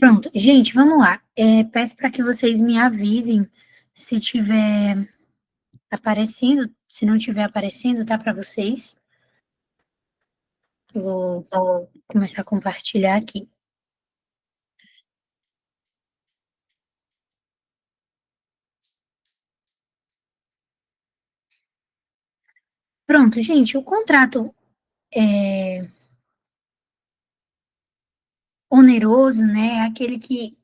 Pronto, gente, vamos lá. Peço para que vocês me avisem se tiver aparecendo, se não tiver aparecendo, tá para vocês. Eu vou começar a compartilhar aqui. Pronto, gente, o contrato oneroso, né, é aquele que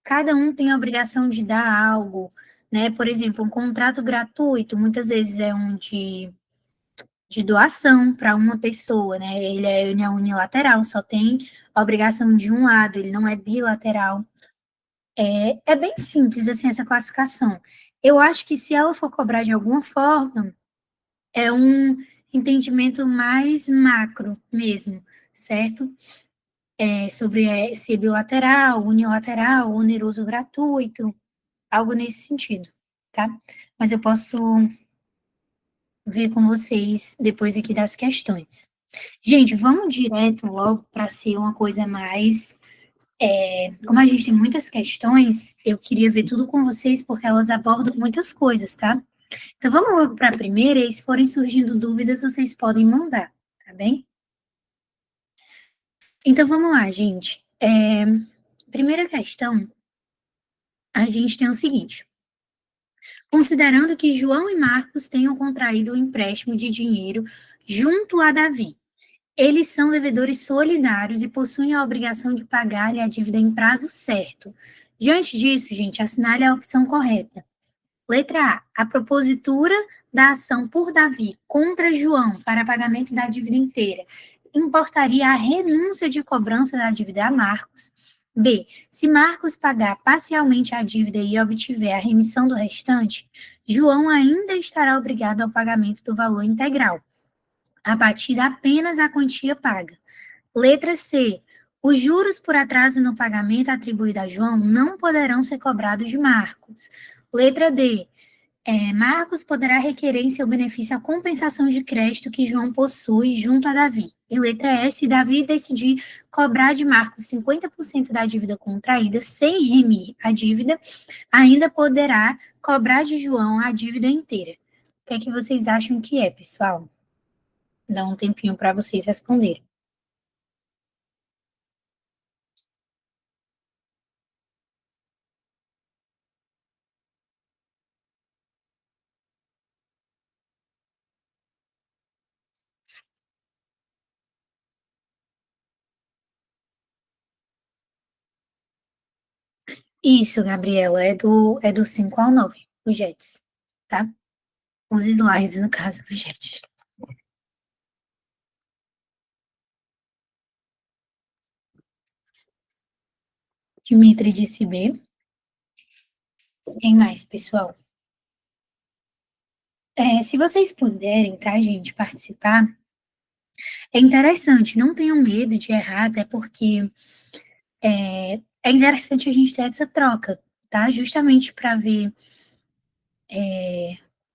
cada um tem a obrigação de dar algo, né? Por exemplo, um contrato gratuito, muitas vezes é um de doação para uma pessoa, né? Ele é unilateral, só tem a obrigação de um lado, ele não é bilateral. É bem simples, assim, essa classificação. Eu acho que se ela for cobrar de alguma forma, é um entendimento mais macro mesmo, certo? Sobre se bilateral, unilateral, oneroso gratuito, algo nesse sentido, tá? Mas eu posso ver com vocês depois aqui das questões. Gente, vamos direto logo para ser uma coisa mais. Como a gente tem muitas questões, eu queria ver tudo com vocês porque elas abordam muitas coisas, tá? Então vamos logo para a primeira e se forem surgindo dúvidas, vocês podem mandar, tá bem? Então vamos lá, gente. Primeira questão, a gente tem o seguinte. Considerando que João e Marcos tenham contraído um empréstimo de dinheiro junto a Davi, eles são devedores solidários e possuem a obrigação de pagar-lhe a dívida em prazo certo. Diante disso, gente, assinale a opção correta. Letra A. A propositura da ação por Davi contra João para pagamento da dívida inteira importaria a renúncia de cobrança da dívida a Marcos. B. Se Marcos pagar parcialmente a dívida e obtiver a remissão do restante, João ainda estará obrigado ao pagamento do valor integral, abatida apenas a quantia paga. Letra C. Os juros por atraso no pagamento atribuído a João não poderão ser cobrados de Marcos. Letra D. Marcos poderá requerer em seu benefício a compensação de crédito que João possui junto a Davi. E letra E. Se Davi decidir cobrar de Marcos 50% da dívida contraída sem remir a dívida, ainda poderá cobrar de João a dívida inteira. O que é que vocês acham que é, pessoal? Dá um tempinho para vocês responderem. Isso, Gabriela, é do 5 ao 9, o JETS, tá? Os slides, no caso, do JETS. Dimitri disse B. Quem mais, pessoal? Se vocês puderem, tá, gente, participar, é interessante, não tenham medo de errar, até porque é interessante a gente ter essa troca, tá? Justamente para ver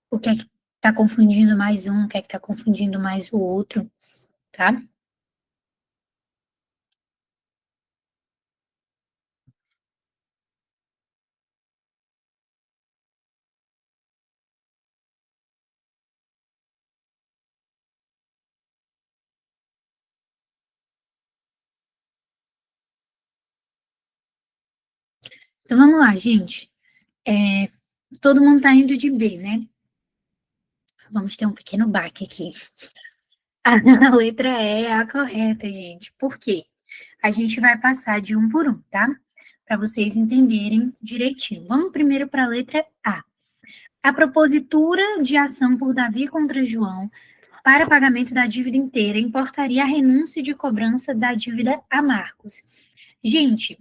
o que é que tá confundindo mais um, o que é que tá confundindo mais o outro, tá? Então vamos lá, gente. Todo mundo tá indo de B, né? Vamos ter um pequeno baque aqui. A letra E é a correta, gente. Por quê? A gente vai passar de um por um, tá? Para vocês entenderem direitinho. Vamos primeiro para a letra A. A propositura de ação por Davi contra João para pagamento da dívida inteira importaria a renúncia de cobrança da dívida a Marcos. Gente,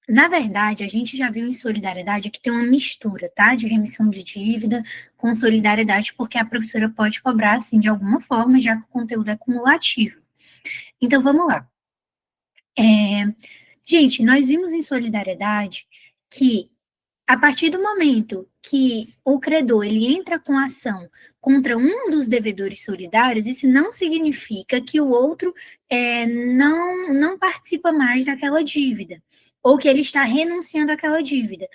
na verdade, a gente já viu em solidariedade que tem uma mistura, tá? De remissão de dívida com solidariedade, porque a professora pode cobrar, assim, de alguma forma, já que o conteúdo é cumulativo. Então, vamos lá. Gente, nós vimos em solidariedade que A partir do momento que o credor ele entra com ação contra um dos devedores solidários, isso não significa que o outro não participa mais daquela dívida, ou que ele está renunciando àquela dívida.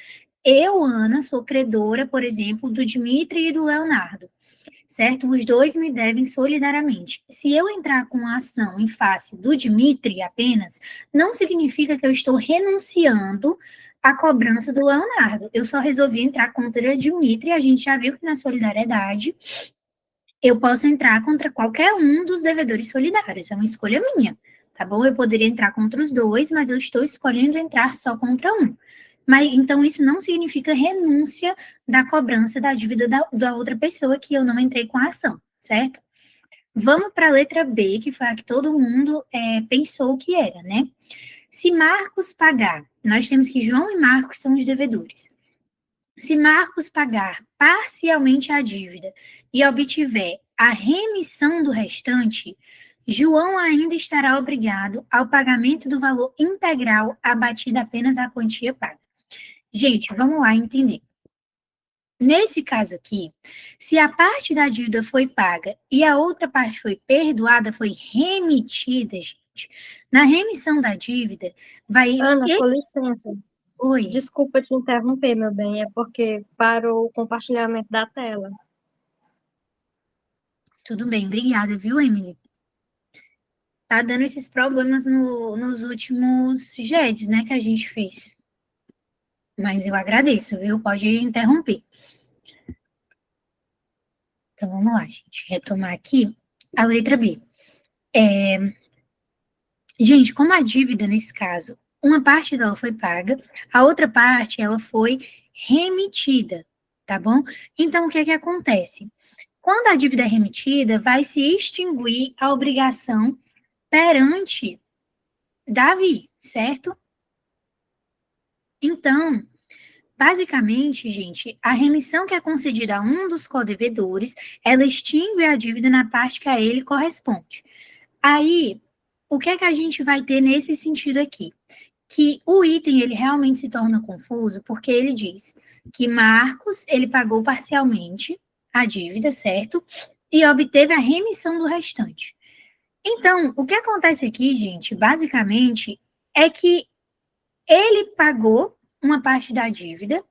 Eu, Ana, sou credora, por exemplo, do Dimitri e do Leonardo, certo? Os dois me devem solidariamente. Se eu entrar com a ação em face do Dimitri apenas, não significa que eu estou renunciando à cobrança do Leonardo. Eu só resolvi entrar contra o Dimitri, a gente já viu que na solidariedade eu posso entrar contra qualquer um dos devedores solidários, é uma escolha minha, tá bom? Eu poderia entrar contra os dois, mas eu estou escolhendo entrar só contra um. Mas, então, isso não significa renúncia da cobrança da dívida da outra pessoa que eu não entrei com a ação, certo? Vamos para a letra B, que foi a que todo mundo pensou que era, né? Se Marcos pagar, nós temos que João e Marcos são os devedores. Se Marcos pagar parcialmente a dívida e obtiver a remissão do restante, João ainda estará obrigado ao pagamento do valor integral abatido apenas a quantia paga. Gente, vamos lá entender. Nesse caso aqui, se a parte da dívida foi paga e a outra parte foi perdoada, foi remitida, gente, na remissão da dívida, vai... Ana, com licença. Oi. Desculpa te interromper, meu bem, é porque parou o compartilhamento da tela. Tudo bem, obrigada, viu, Emily? Tá dando esses problemas nos últimos JEDs, né, que a gente fez. Mas eu agradeço, viu? Pode interromper. Então, vamos lá, gente. Retomar aqui a letra B. Gente, como a dívida, nesse caso, uma parte dela foi paga, a outra parte, ela foi remitida, tá bom? Então, o que é que acontece? Quando a dívida é remitida, vai se extinguir a obrigação perante Davi, certo? Então, basicamente, gente, a remissão que é concedida a um dos codevedores, ela extingue a dívida na parte que a ele corresponde. Aí, o que é que a gente vai ter nesse sentido aqui? Que o item, ele realmente se torna confuso, porque ele diz que Marcos, ele pagou parcialmente a dívida, certo? E obteve a remissão do restante. Então, o que acontece aqui, gente, basicamente, é que ele pagou uma parte da dívida,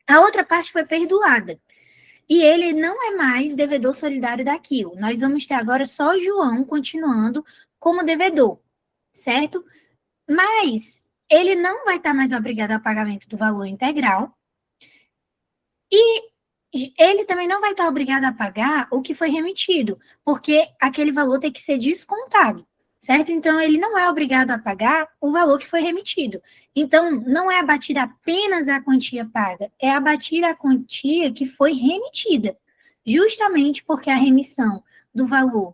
a outra parte foi perdoada. E ele não é mais devedor solidário daquilo. Nós vamos ter agora só João continuando como devedor, certo? Mas ele não vai estar mais obrigado ao pagamento do valor integral e ele também não vai estar obrigado a pagar o que foi remitido, porque aquele valor tem que ser descontado, certo? Então, ele não é obrigado a pagar o valor que foi remitido. Então, não é abatida apenas a quantia paga, é abatida a quantia que foi remitida, justamente porque a remissão do valor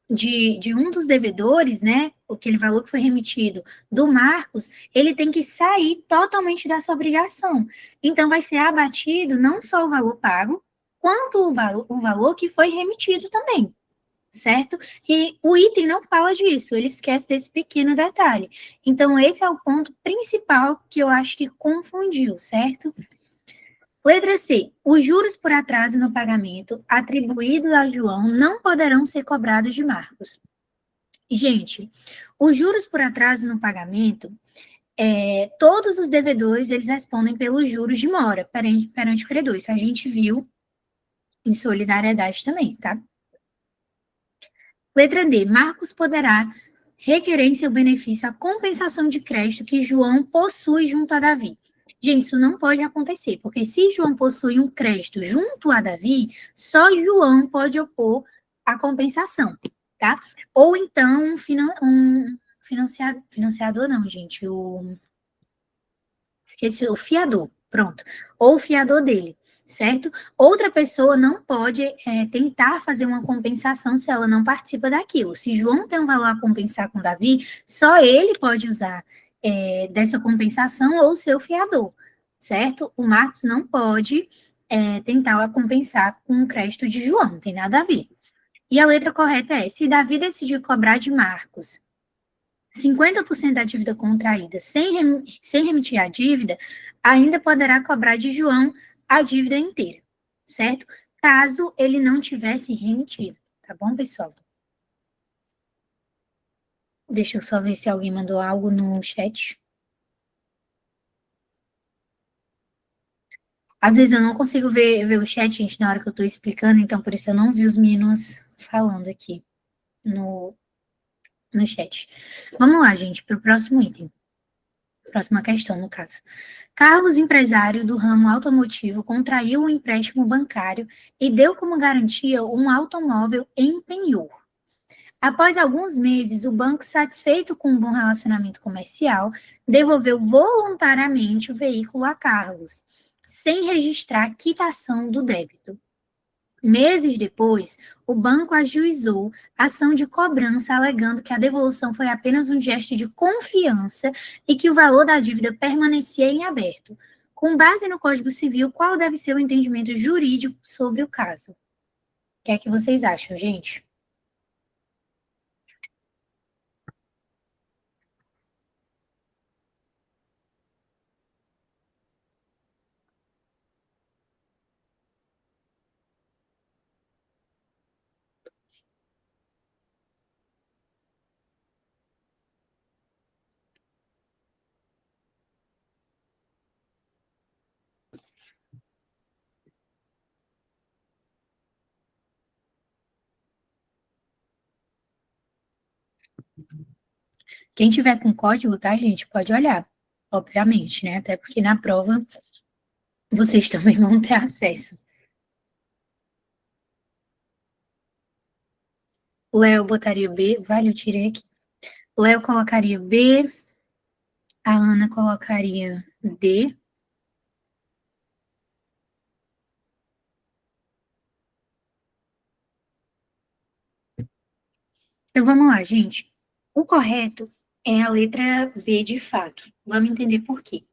de um dos devedores, né, aquele valor que foi remitido do Marcos, ele tem que sair totalmente dessa obrigação. Então, vai ser abatido não só o valor pago, quanto o valor que foi remitido também, certo? E o item não fala disso, ele esquece desse pequeno detalhe. Então, esse é o ponto principal que eu acho que confundiu, certo? Letra C. Os juros por atraso no pagamento atribuídos a João não poderão ser cobrados de Marcos. Gente, os juros por atraso no pagamento, todos os devedores, eles respondem pelos juros de mora perante o credor. Isso a gente viu em solidariedade também, tá? Letra D. Marcos poderá requerer em seu benefício a compensação de crédito que João possui junto a Davi. Gente, isso não pode acontecer, porque se João possui um crédito junto a Davi, só João pode opor a compensação, tá? Ou então um financiador não, gente, esqueci, o fiador, pronto. Ou o fiador dele, certo? Outra pessoa não pode tentar fazer uma compensação se ela não participa daquilo. Se João tem um valor a compensar com Davi, só ele pode usar dessa compensação ou seu fiador, certo? O Marcos não pode tentar compensar com o crédito de João, não tem nada a ver. E a letra correta é, se Davi decidir cobrar de Marcos 50% da dívida contraída sem remitir a dívida, ainda poderá cobrar de João a dívida inteira, certo? Caso ele não tivesse remitido, tá bom, pessoal? Deixa eu só ver se alguém mandou algo no chat. Às vezes eu não consigo ver o chat, gente, na hora que eu tô explicando, então por isso eu não vi os meninos falando aqui no chat. Vamos lá, gente, para o próximo item. Próxima questão, no caso. Carlos, empresário do ramo automotivo, contraiu um empréstimo bancário e deu como garantia um automóvel em penhor. Após alguns meses, o banco, satisfeito com um bom relacionamento comercial, devolveu voluntariamente o veículo a Carlos, sem registrar quitação do débito. Meses depois, o banco ajuizou ação de cobrança, alegando que a devolução foi apenas um gesto de confiança e que o valor da dívida permanecia em aberto. Com base no Código Civil, qual deve ser o entendimento jurídico sobre o caso? O que é que vocês acham, gente? Quem tiver com código, tá, gente, pode olhar, obviamente, né? Até porque na prova vocês também vão ter acesso. Léo botaria B, vale, eu tirei aqui. Léo colocaria B, a Ana colocaria D. Então vamos lá, gente. O correto é a letra B de fato. Vamos entender por quê.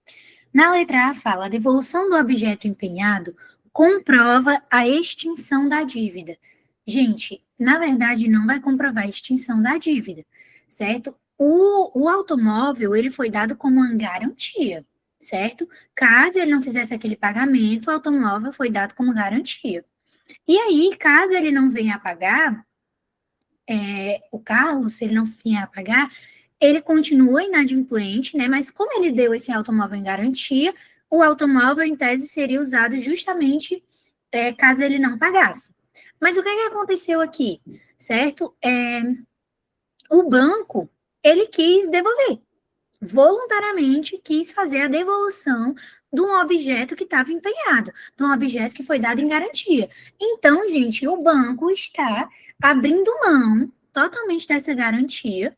Na letra A fala: a devolução do objeto empenhado comprova a extinção da dívida. Gente, na verdade, não vai comprovar a extinção da dívida, certo? O automóvel, ele foi dado como uma garantia, certo? Caso ele não fizesse aquele pagamento, o automóvel foi dado como garantia. E aí, caso ele não venha a pagar, o Carlos, se ele não vier a pagar, ele continua inadimplente, né? Mas como ele deu esse automóvel em garantia, o automóvel, em tese, seria usado justamente caso ele não pagasse. Mas o que aconteceu aqui, certo? O banco, ele quis devolver, voluntariamente quis fazer a devolução de um objeto que estava empenhado, de um objeto que foi dado em garantia. Então, gente, o banco está abrindo mão totalmente dessa garantia.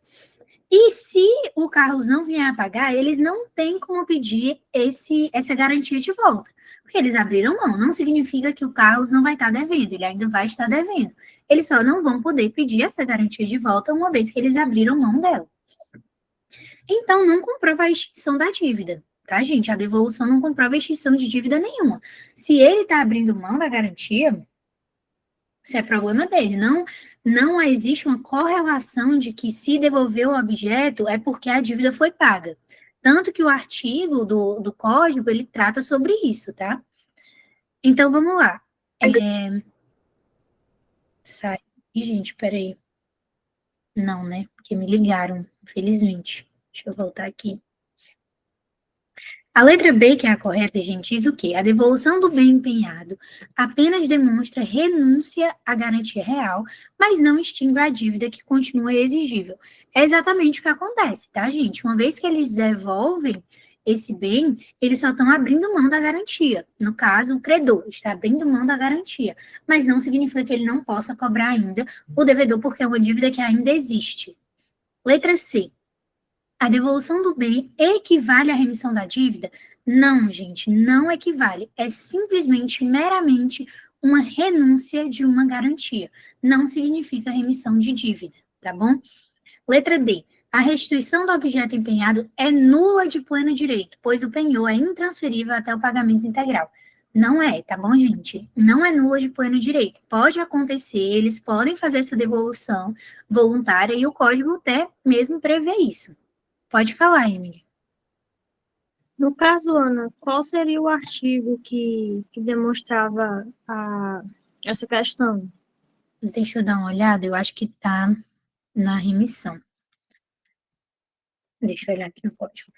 E se o Carlos não vier a pagar, eles não têm como pedir essa garantia de volta. Porque eles abriram mão. Não significa que o Carlos não vai estar devendo, ele ainda vai estar devendo. Eles só não vão poder pedir essa garantia de volta uma vez que eles abriram mão dela. Então, não comprova a extinção da dívida, tá, gente? A devolução não comprova a extinção de dívida nenhuma. Se ele está abrindo mão da garantia, isso é problema dele. Não existe uma correlação de que se devolver o objeto é porque a dívida foi paga. Tanto que o artigo do código, ele trata sobre isso, tá? Então, vamos lá. Sai. Ih, gente, peraí. Não, né? Porque me ligaram, infelizmente. Deixa eu voltar aqui. A letra B, que é a correta, gente, diz o quê? A devolução do bem empenhado apenas demonstra renúncia à garantia real, mas não extingue a dívida que continua exigível. É exatamente o que acontece, tá, gente? Uma vez que eles devolvem esse bem, eles só estão abrindo mão da garantia. No caso, o credor está abrindo mão da garantia, mas não significa que ele não possa cobrar ainda o devedor, porque é uma dívida que ainda existe. Letra C. A devolução do bem equivale à remissão da dívida? Não, gente, não equivale. É simplesmente, meramente, uma renúncia de uma garantia. Não significa remissão de dívida, tá bom? Letra D. A restituição do objeto empenhado é nula de pleno direito, pois o penhor é intransferível até o pagamento integral. Não é, tá bom, gente? Não é nula de pleno direito. Pode acontecer, eles podem fazer essa devolução voluntária e o código até mesmo prevê isso. Pode falar, Emily. No caso, Ana, qual seria o artigo que demonstrava essa questão? Deixa eu dar uma olhada, eu acho que tá na remissão. Deixa eu olhar aqui no código.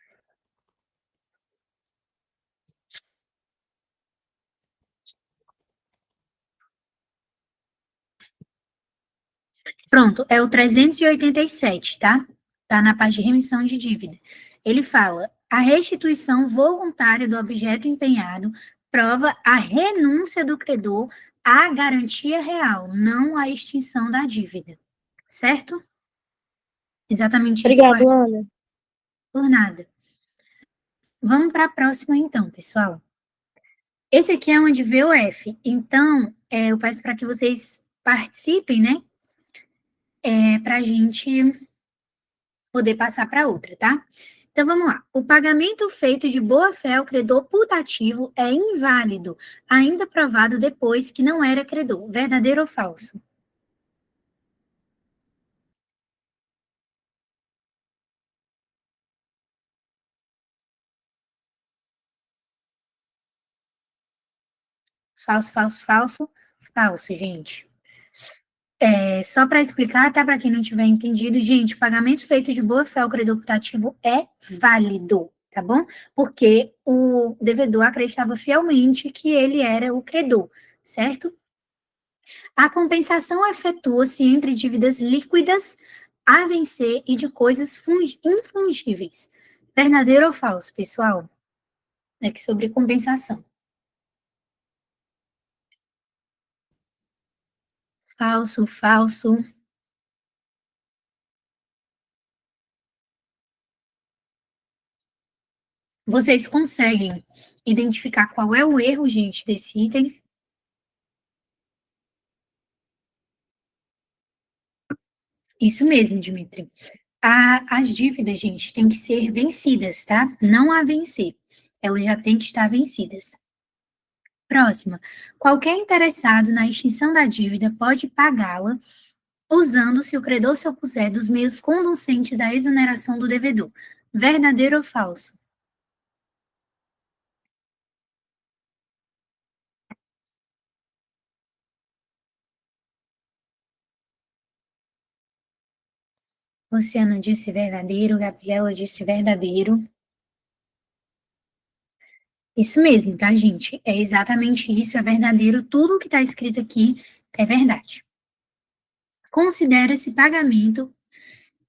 Pronto, é o 387, tá? Tá na parte de remissão de dívida. Ele fala: a restituição voluntária do objeto empenhado prova a renúncia do credor à garantia real, não à extinção da dívida. Certo? Exatamente isso, Obrigada, correto? Ana. Por nada. Vamos para a próxima, então, pessoal. Esse aqui é uma de VOF, então eu peço para que vocês participem, né? Para a gente poder passar para outra, tá? Então vamos lá. O pagamento feito de boa-fé ao credor putativo é inválido, ainda provado depois que não era credor. Verdadeiro ou falso? Falso, falso, falso, falso, gente. Só para explicar, tá? Para quem não tiver entendido, gente, o pagamento feito de boa-fé ao credor putativo é válido, tá bom? Porque o devedor acreditava fielmente que ele era o credor, certo? A compensação efetua-se entre dívidas líquidas a vencer e de coisas infungíveis. Verdadeiro ou falso, pessoal? É que sobre compensação. Falso, falso. Vocês conseguem identificar qual é o erro, gente, desse item? Isso mesmo, Dimitri. As dívidas, gente, têm que ser vencidas, tá? Não a vencer. Elas já têm que estar vencidas. Próxima. Qualquer interessado na extinção da dívida pode pagá-la usando, se o credor se opuser, dos meios conducentes à exoneração do devedor. Verdadeiro ou falso? Luciano disse verdadeiro, Gabriela disse verdadeiro. Isso mesmo, tá, gente? É exatamente isso, é verdadeiro. Tudo que está escrito aqui é verdade. Considera-se pagamento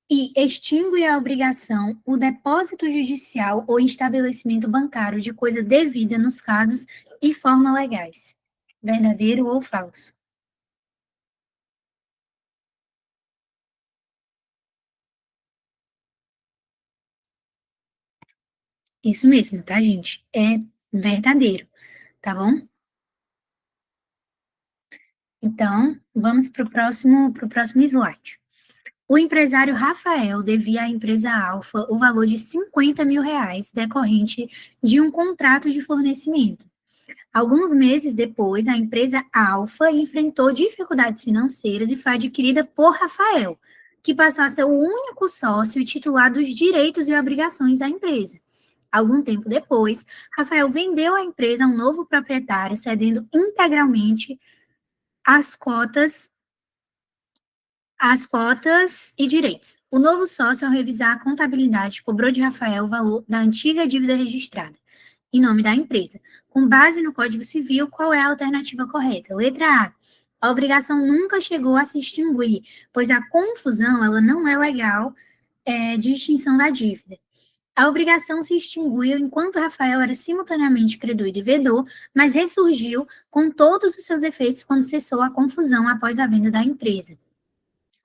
e extingue a obrigação o depósito judicial ou estabelecimento bancário de coisa devida nos casos e forma legais. Verdadeiro ou falso? Isso mesmo, tá, gente? É verdadeiro, tá bom? Então, vamos para o próximo slide. O empresário Rafael devia à empresa Alfa o valor de R$ 50.000 decorrente de um contrato de fornecimento. Alguns meses depois, a empresa Alfa enfrentou dificuldades financeiras e foi adquirida por Rafael, que passou a ser o único sócio e titular dos direitos e obrigações da empresa. Algum tempo depois, Rafael vendeu a empresa a um novo proprietário, cedendo integralmente as cotas e direitos. O novo sócio, ao revisar a contabilidade, cobrou de Rafael o valor da antiga dívida registrada, em nome da empresa. Com base no Código Civil, qual é a alternativa correta? Letra A. A obrigação nunca chegou a se extinguir, pois a confusão ela não é legal de extinção da dívida. A obrigação se extinguiu enquanto Rafael era simultaneamente credor e devedor, mas ressurgiu com todos os seus efeitos quando cessou a confusão após a venda da empresa.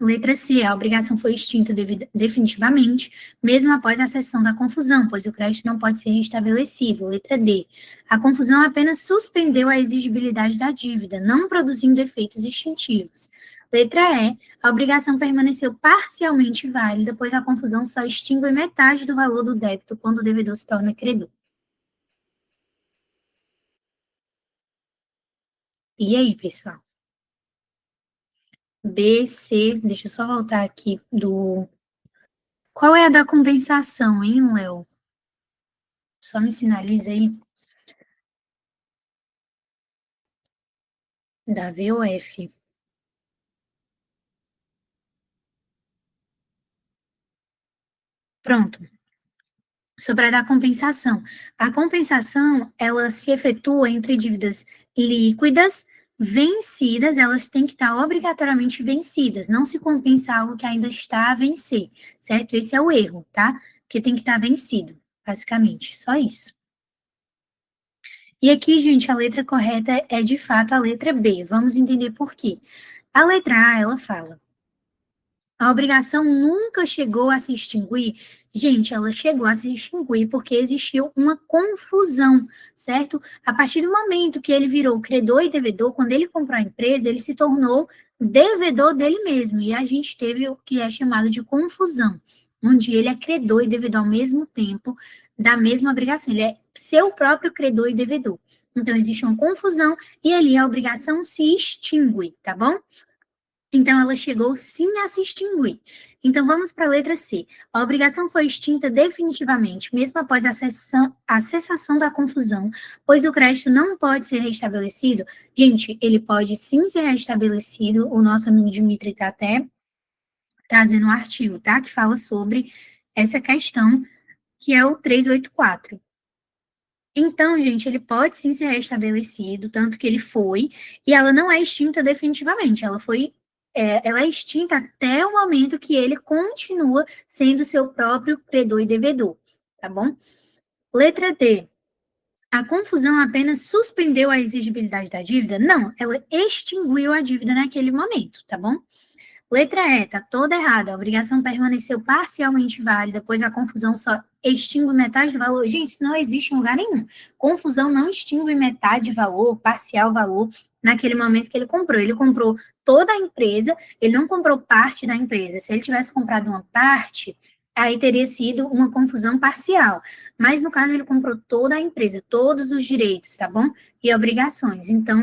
Letra C. A obrigação foi extinta definitivamente, mesmo após a cessão da confusão, pois o crédito não pode ser restabelecido. Letra D. A confusão apenas suspendeu a exigibilidade da dívida, não produzindo efeitos extintivos. Letra E. A obrigação permaneceu parcialmente válida, pois a confusão só extingue metade do valor do débito quando o devedor se torna credor. E aí, pessoal? B, C, deixa eu só voltar aqui do... Qual é a da compensação, hein, Léo? Só me sinaliza aí. Da V ou F? Pronto. Sobre a da compensação. A compensação, ela se efetua entre dívidas líquidas, vencidas, elas têm que estar obrigatoriamente vencidas, não se compensa algo que ainda está a vencer, certo? Esse é o erro, tá? Porque tem que estar vencido, basicamente, só isso. E aqui, gente, a letra correta é, de fato, a letra B. Vamos entender por quê. A letra A, ela fala: a obrigação nunca chegou a se extinguir. Gente, ela chegou a se extinguir porque existiu uma confusão, certo? A partir do momento que ele virou credor e devedor, quando ele comprou a empresa, ele se tornou devedor dele mesmo. E a gente teve o que é chamado de confusão, onde ele é credor e devedor ao mesmo tempo da mesma obrigação. Ele é seu próprio credor e devedor. Então, existe uma confusão e ali a obrigação se extingue, tá bom? Então, ela chegou sim a se extinguir. Então, vamos para a letra C. A obrigação foi extinta definitivamente, mesmo após a cessação da confusão, pois o crédito não pode ser restabelecido. Gente, ele pode sim ser restabelecido. O nosso amigo Dimitri está até trazendo um artigo, tá? Que fala sobre essa questão, que é o 384. Então, gente, ele pode sim ser restabelecido, tanto que ele foi, e ela não é extinta definitivamente, ela é extinta até o momento que ele continua sendo seu próprio credor e devedor, tá bom? Letra D. A confusão apenas suspendeu a exigibilidade da dívida? Não, ela extinguiu a dívida naquele momento, tá bom? Letra E, tá toda errada. A obrigação permaneceu parcialmente válida, pois a confusão só extingue metade do valor. Gente, isso não existe em lugar nenhum. Confusão não extingue metade de valor, parcial valor, naquele momento que ele comprou. Ele comprou toda a empresa, ele não comprou parte da empresa. Se ele tivesse comprado uma parte, aí teria sido uma confusão parcial. Mas, no caso, ele comprou toda a empresa, todos os direitos, tá bom? E obrigações. Então,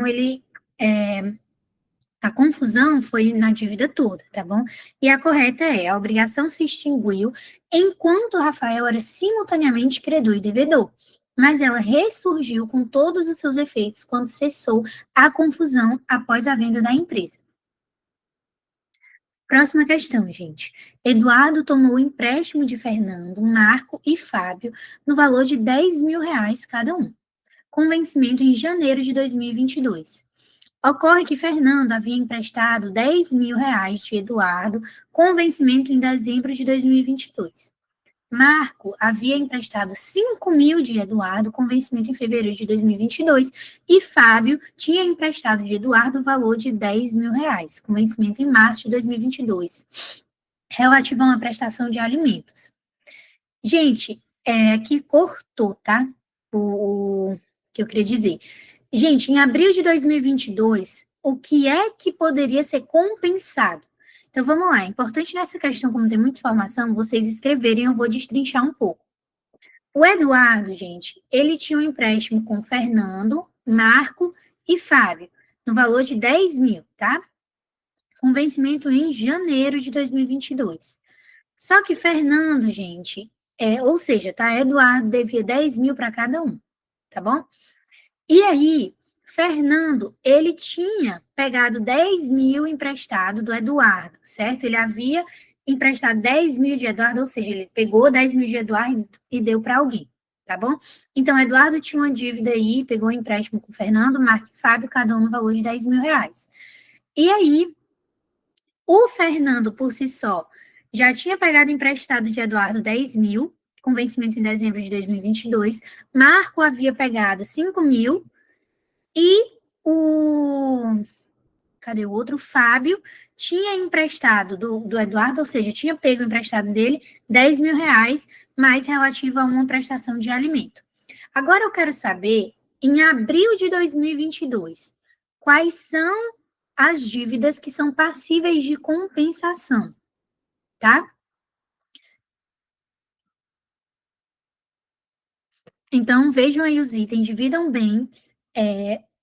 a confusão foi na dívida toda, tá bom? E a correta é: a obrigação se extinguiu enquanto Rafael era simultaneamente credor e devedor, mas ela ressurgiu com todos os seus efeitos quando cessou a confusão após a venda da empresa. Próxima questão, gente. Eduardo tomou o empréstimo de Fernando, Marco e Fábio no valor de R$ 10.000 cada um, com vencimento em janeiro de 2022. Ocorre que Fernando havia emprestado R$ 10.000 de Eduardo, com vencimento em dezembro de 2022. Marco havia emprestado 5.000 de Eduardo, com vencimento em fevereiro de 2022, e Fábio tinha emprestado de Eduardo o valor de R$ 10.000, com vencimento em março de 2022, relativo a uma prestação de alimentos. Gente, aqui cortou, tá? O que eu queria dizer. Gente, em abril de 2022, o que é que poderia ser compensado? Então, vamos lá. É importante nessa questão, como tem muita informação, vocês escreverem, eu vou destrinchar um pouco. O Eduardo, gente, ele tinha um empréstimo com Fernando, Marco e Fábio, no valor de 10.000, tá? Com vencimento em janeiro de 2022. Só que Fernando, gente, ou seja, tá? Eduardo devia 10.000 para cada um, tá bom? E aí, Fernando, ele tinha pegado 10.000 emprestado do Eduardo, certo? Ele havia emprestado 10.000 de Eduardo, ou seja, ele pegou 10.000 de Eduardo e deu para alguém, tá bom? Então, Eduardo tinha uma dívida aí, pegou um empréstimo com Fernando, Marco e Fábio, cada um no valor de R$ 10.000. E aí, o Fernando, por si só, já tinha pegado emprestado de Eduardo 10.000, com vencimento em dezembro de 2022. Marco havia pegado 5.000 e o... Cadê o outro? O Fábio tinha emprestado do Eduardo, ou seja, tinha pego o emprestado dele R$ 10.000, mais relativo a uma prestação de alimento. Agora eu quero saber, em abril de 2022, quais são as dívidas que são passíveis de compensação, tá? Então, vejam aí os itens, dividam bem,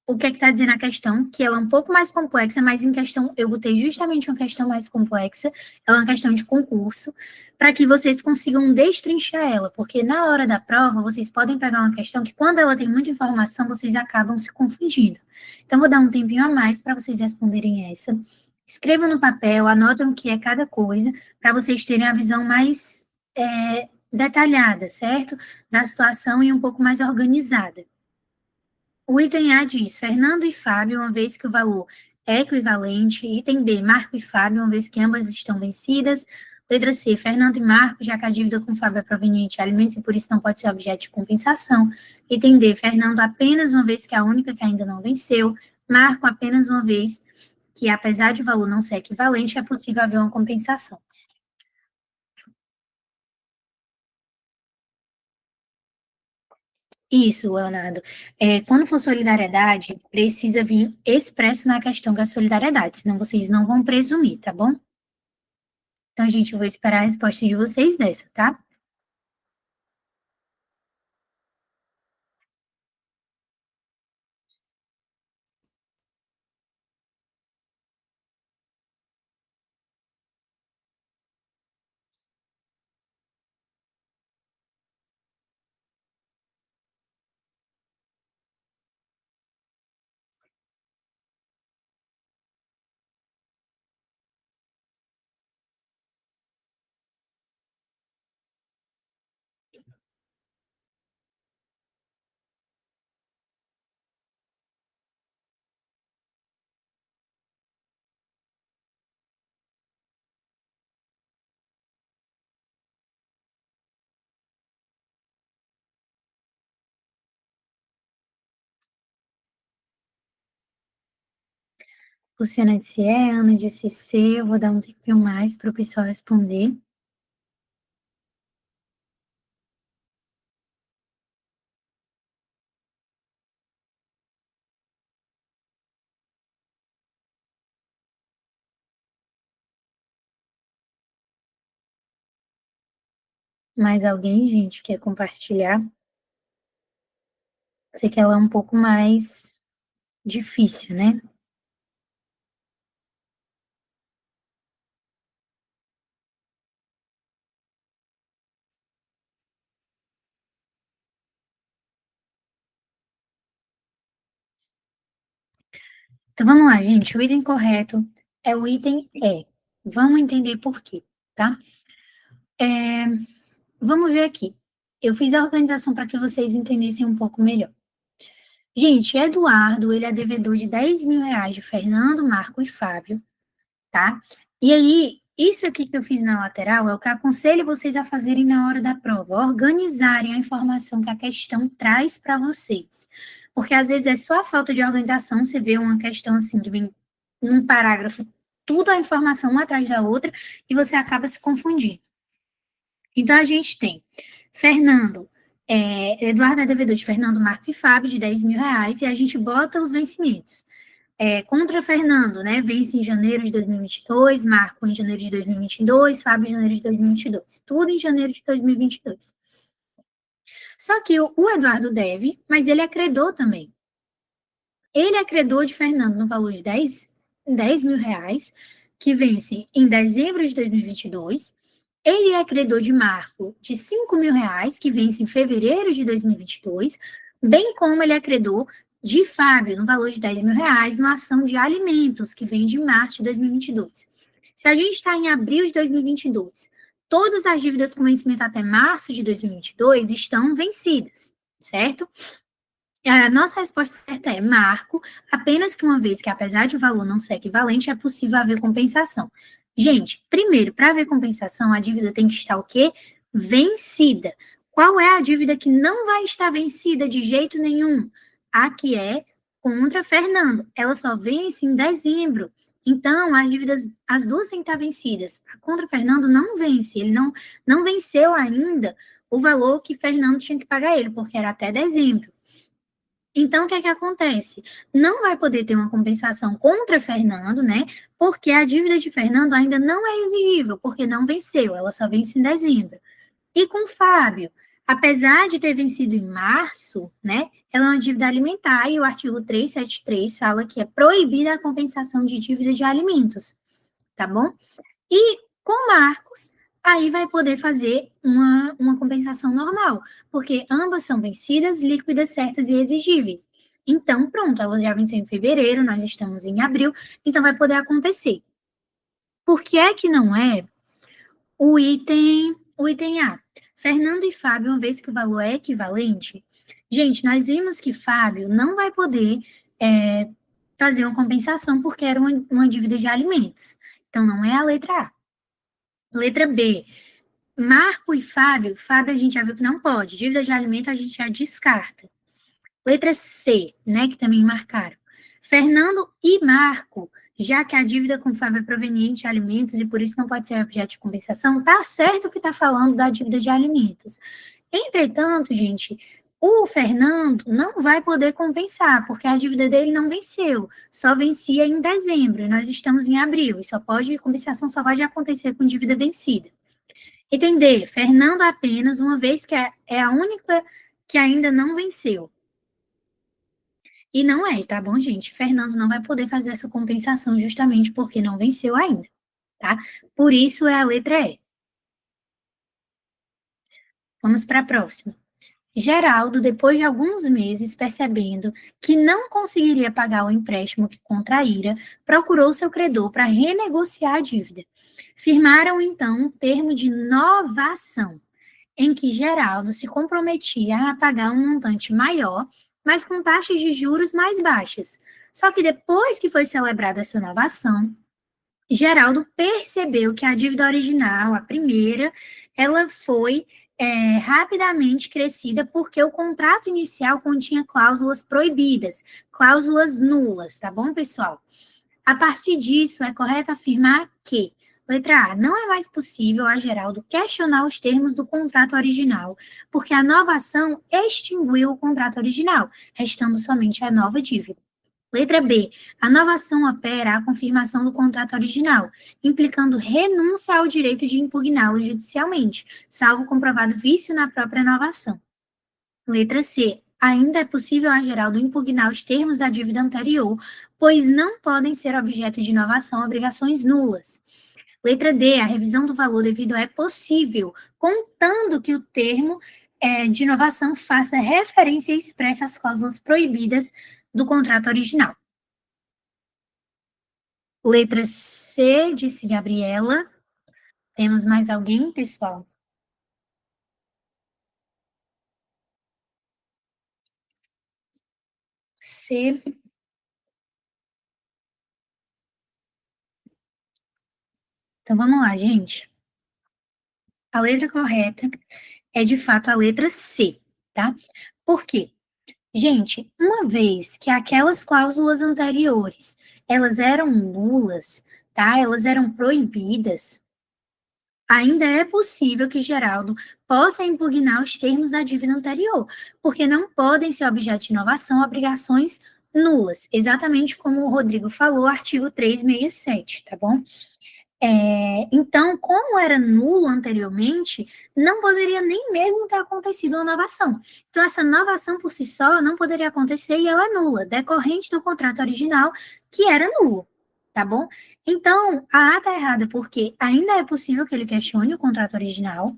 o que é que está dizendo a questão? Que ela é um pouco mais complexa, mas em questão, eu botei justamente uma questão mais complexa, ela é uma questão de concurso, para que vocês consigam destrinchar ela, porque na hora da prova, vocês podem pegar uma questão que quando ela tem muita informação, vocês acabam se confundindo. Então, vou dar um tempinho a mais para vocês responderem essa. Escrevam no papel, anotem o que é cada coisa, para vocês terem a visão mais detalhada, certo? Da situação e um pouco mais organizada. O item A diz Fernando e Fábio, uma vez que o valor é equivalente. Item B, Marco e Fábio, uma vez que ambas estão vencidas. Letra C, Fernando e Marco, já que a dívida com Fábio é proveniente de alimentos e por isso não pode ser objeto de compensação. Item D, Fernando apenas uma vez que é a única que ainda não venceu. Marco apenas uma vez que, apesar de o valor não ser equivalente, é possível haver uma compensação. Isso, Leonardo. Quando for solidariedade, precisa vir expresso na questão da solidariedade, senão vocês não vão presumir, tá bom? Então, gente, eu vou esperar a resposta de vocês dessa, tá? Luciana disse Ana disse C, eu vou dar um tempinho mais para o pessoal responder. Mais alguém, gente, quer compartilhar? Sei que ela é um pouco mais difícil, né? Então, vamos lá, gente. O item correto é o item E. Vamos entender por quê, tá? Vamos ver aqui. Eu fiz a organização para que vocês entendessem um pouco melhor. Gente, Eduardo, ele é devedor de 10 mil reais de Fernando, Marco e Fábio, tá? E aí, isso aqui que eu fiz na lateral é o que eu aconselho vocês a fazerem na hora da prova, organizarem a informação que a questão traz para vocês. Porque às vezes é só a falta de organização, você vê uma questão assim, que vem num parágrafo, tudo a informação uma atrás da outra, e você acaba se confundindo. Então, a gente tem Fernando, Eduardo é devedor de Fernando, Marco e Fábio, de 10 mil reais, e a gente bota os vencimentos. Contra Fernando, né, vence em janeiro de 2022, Marco em janeiro de 2022, Fábio em janeiro de 2022. Tudo em janeiro de 2022. Só que o Eduardo deve, mas ele é credor também. Ele é credor de Fernando no valor de 10 mil reais, que vence em dezembro de 2022. Ele é credor de Marco de 5 mil reais, que vence em fevereiro de 2022, bem como ele é credor de Fábio, no valor de 10 mil reais, numa ação de alimentos, que vem de março de 2022. Se a gente está em abril de 2022, todas as dívidas com vencimento até março de 2022 estão vencidas, certo? A nossa resposta certa é Marco, apenas que uma vez que, apesar de o valor não ser equivalente, é possível haver compensação. Gente, primeiro, para haver compensação, a dívida tem que estar o quê? Vencida. Qual é a dívida que não vai estar vencida de jeito nenhum? A que é contra Fernando. Ela só vence em dezembro. Então, as dívidas, as duas têm que estar vencidas. A contra Fernando não vence. Ele não venceu ainda o valor que Fernando tinha que pagar ele, porque era até dezembro. Então, o que é que acontece? Não vai poder ter uma compensação contra Fernando, né? Porque a dívida de Fernando ainda não é exigível, porque não venceu, ela só vence em dezembro. E com Fábio, Apesar de ter vencido em março, né, ela é uma dívida alimentar e o artigo 373 fala que é proibida a compensação de dívida de alimentos, tá bom? E com Marcos, aí vai poder fazer uma compensação normal, porque ambas são vencidas, líquidas, certas e exigíveis. Então, pronto, ela já venceu em fevereiro, nós estamos em abril, então vai poder acontecer. Por que é que não é o item A? Fernando e Fábio, uma vez que o valor é equivalente, gente, nós vimos que Fábio não vai poder fazer uma compensação porque era uma dívida de alimentos. Então, não é a letra A. Letra B, Marco e Fábio a gente já viu que não pode. Dívida de alimento a gente já descarta. Letra C, né, que também marcaram. Fernando e Marco, já que a dívida com Fábio é proveniente de alimentos e por isso não pode ser objeto de compensação, tá certo que está falando da dívida de alimentos. Entretanto, gente, o Fernando não vai poder compensar, porque a dívida dele não venceu, só vencia em dezembro, nós estamos em abril, e compensação só pode acontecer com dívida vencida. Entender, Fernando apenas, uma vez que é a única que ainda não venceu. E não é, tá bom, gente? Fernando não vai poder fazer essa compensação justamente porque não venceu ainda, tá? Por isso é a letra E. Vamos para a próxima. Geraldo, depois de alguns meses, percebendo que não conseguiria pagar o empréstimo que contraíra, procurou seu credor para renegociar a dívida. Firmaram, então, um termo de novação, em que Geraldo se comprometia a pagar um montante maior, mas com taxas de juros mais baixas. Só que depois que foi celebrada essa novação, Geraldo percebeu que a dívida original, a primeira, ela foi rapidamente crescida porque o contrato inicial continha cláusulas proibidas, cláusulas nulas, tá bom, pessoal? A partir disso, é correto afirmar que, letra A, não é mais possível a Geraldo questionar os termos do contrato original, porque a novação extinguiu o contrato original, restando somente a nova dívida. Letra B, a novação opera a confirmação do contrato original, implicando renúncia ao direito de impugná-lo judicialmente, salvo comprovado vício na própria novação. Letra C, ainda é possível a Geraldo impugnar os termos da dívida anterior, pois não podem ser objeto de novação obrigações nulas. Letra D, a revisão do valor devido é possível, contando que o termo de inovação faça referência expressa às cláusulas proibidas do contrato original. Letra C, disse Gabriela. Temos mais alguém, pessoal? C. Então, vamos lá, gente. A letra correta é, de fato, a letra C, tá? Por quê? Gente, uma vez que aquelas cláusulas anteriores, elas eram nulas, tá? Elas eram proibidas, ainda é possível que Geraldo possa impugnar os termos da dívida anterior, porque não podem ser objeto de inovação obrigações nulas, exatamente como o Rodrigo falou, artigo 367, tá bom? Então, como era nulo anteriormente, não poderia nem mesmo ter acontecido uma novação. Então, essa novação por si só não poderia acontecer e ela é nula, decorrente do contrato original, que era nulo, tá bom? Então, a A está errada porque ainda é possível que ele questione o contrato original.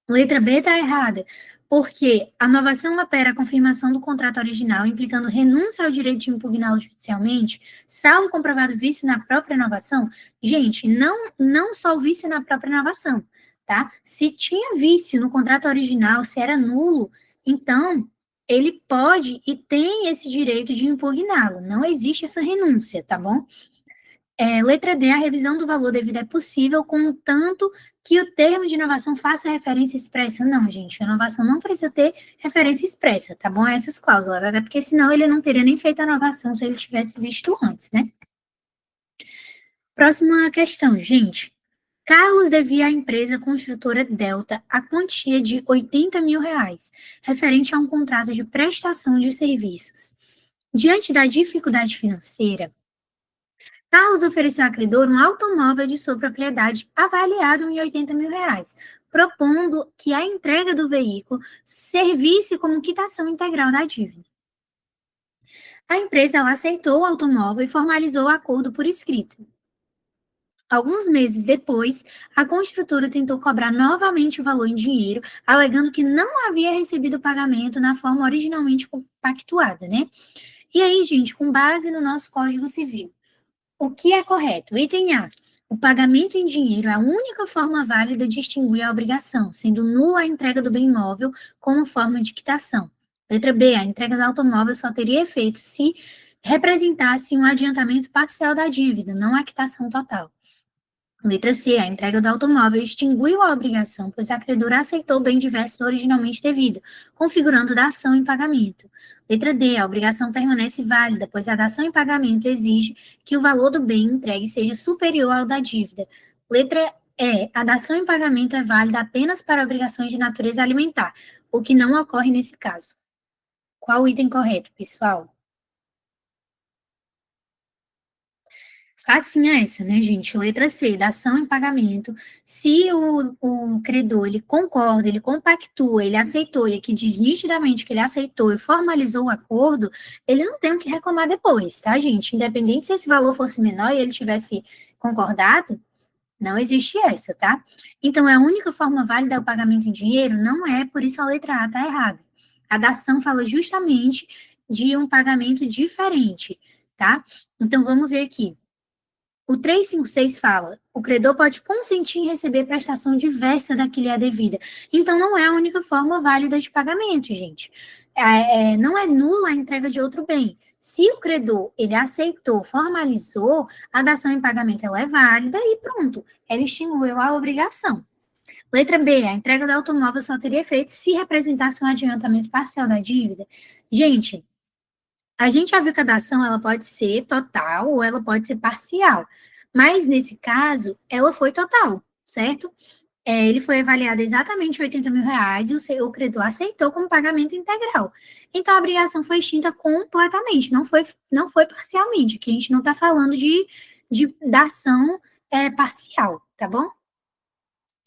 Letra B está errada, porque a novação opera a confirmação do contrato original, implicando renúncia ao direito de impugná-lo judicialmente, salvo comprovado vício na própria inovação. Gente, não só o vício na própria inovação, tá? Se tinha vício no contrato original, se era nulo, então ele pode e tem esse direito de impugná-lo. Não existe essa renúncia, tá bom? Letra D, a revisão do valor devido é possível, contanto que o termo de inovação faça referência expressa. Não, gente, a inovação não precisa ter referência expressa, tá bom? Essas cláusulas, até porque senão ele não teria nem feito a inovação se ele tivesse visto antes, né? Próxima questão, gente. Carlos devia à empresa construtora Delta a quantia de R$ 80 mil, referente a um contrato de prestação de serviços. Diante da dificuldade financeira, Carlos ofereceu ao credor um automóvel de sua propriedade avaliado em R$ 80 mil, propondo que a entrega do veículo servisse como quitação integral da dívida. A empresa ela aceitou o automóvel e formalizou o acordo por escrito. Alguns meses depois, a construtora tentou cobrar novamente o valor em dinheiro, alegando que não havia recebido o pagamento na forma originalmente pactuada, né? E aí, gente, com base no nosso Código Civil, o que é correto? Item A. O pagamento em dinheiro é a única forma válida de extinguir a obrigação, sendo nula a entrega do bem imóvel como forma de quitação. Letra B. A entrega do automóvel só teria efeito se representasse um adiantamento parcial da dívida, não a quitação total. Letra C. A entrega do automóvel extinguiu a obrigação, pois a credora aceitou o bem diverso do originalmente devido, configurando dação em pagamento. Letra D. A obrigação permanece válida, pois a dação em pagamento exige que o valor do bem entregue seja superior ao da dívida. Letra E. A dação em pagamento é válida apenas para obrigações de natureza alimentar, o que não ocorre nesse caso. Qual o item correto, pessoal? Facinha essa, né, gente? Letra C, dação em pagamento. Se o credor, ele concorda, ele compactua, ele aceitou, e aqui diz nitidamente que ele aceitou e formalizou o acordo, ele não tem o que reclamar depois, tá, gente? Independente se esse valor fosse menor e ele tivesse concordado, não existe essa, tá? Então, é a única forma válida do pagamento em dinheiro? Não é, por isso a letra A está errada. A dação fala justamente de um pagamento diferente, tá? Então, vamos ver aqui. O 356 fala, o credor pode consentir em receber prestação diversa da que lhe é devida. Então, não é a única forma válida de pagamento, gente. Não é nula a entrega de outro bem. Se o credor, ele aceitou, formalizou, a dação em pagamento ela é válida e pronto, ela extinguiu a obrigação. Letra B, a entrega do automóvel só teria efeito se representasse um adiantamento parcial da dívida. Gente, a gente já viu que a dação ela pode ser total ou ela pode ser parcial. Mas, nesse caso, ela foi total, certo? Ele foi avaliado exatamente R$ 80 mil e o credor aceitou como pagamento integral. Então, a obrigação foi extinta completamente, não foi parcialmente, que a gente não está falando de dação parcial, tá bom?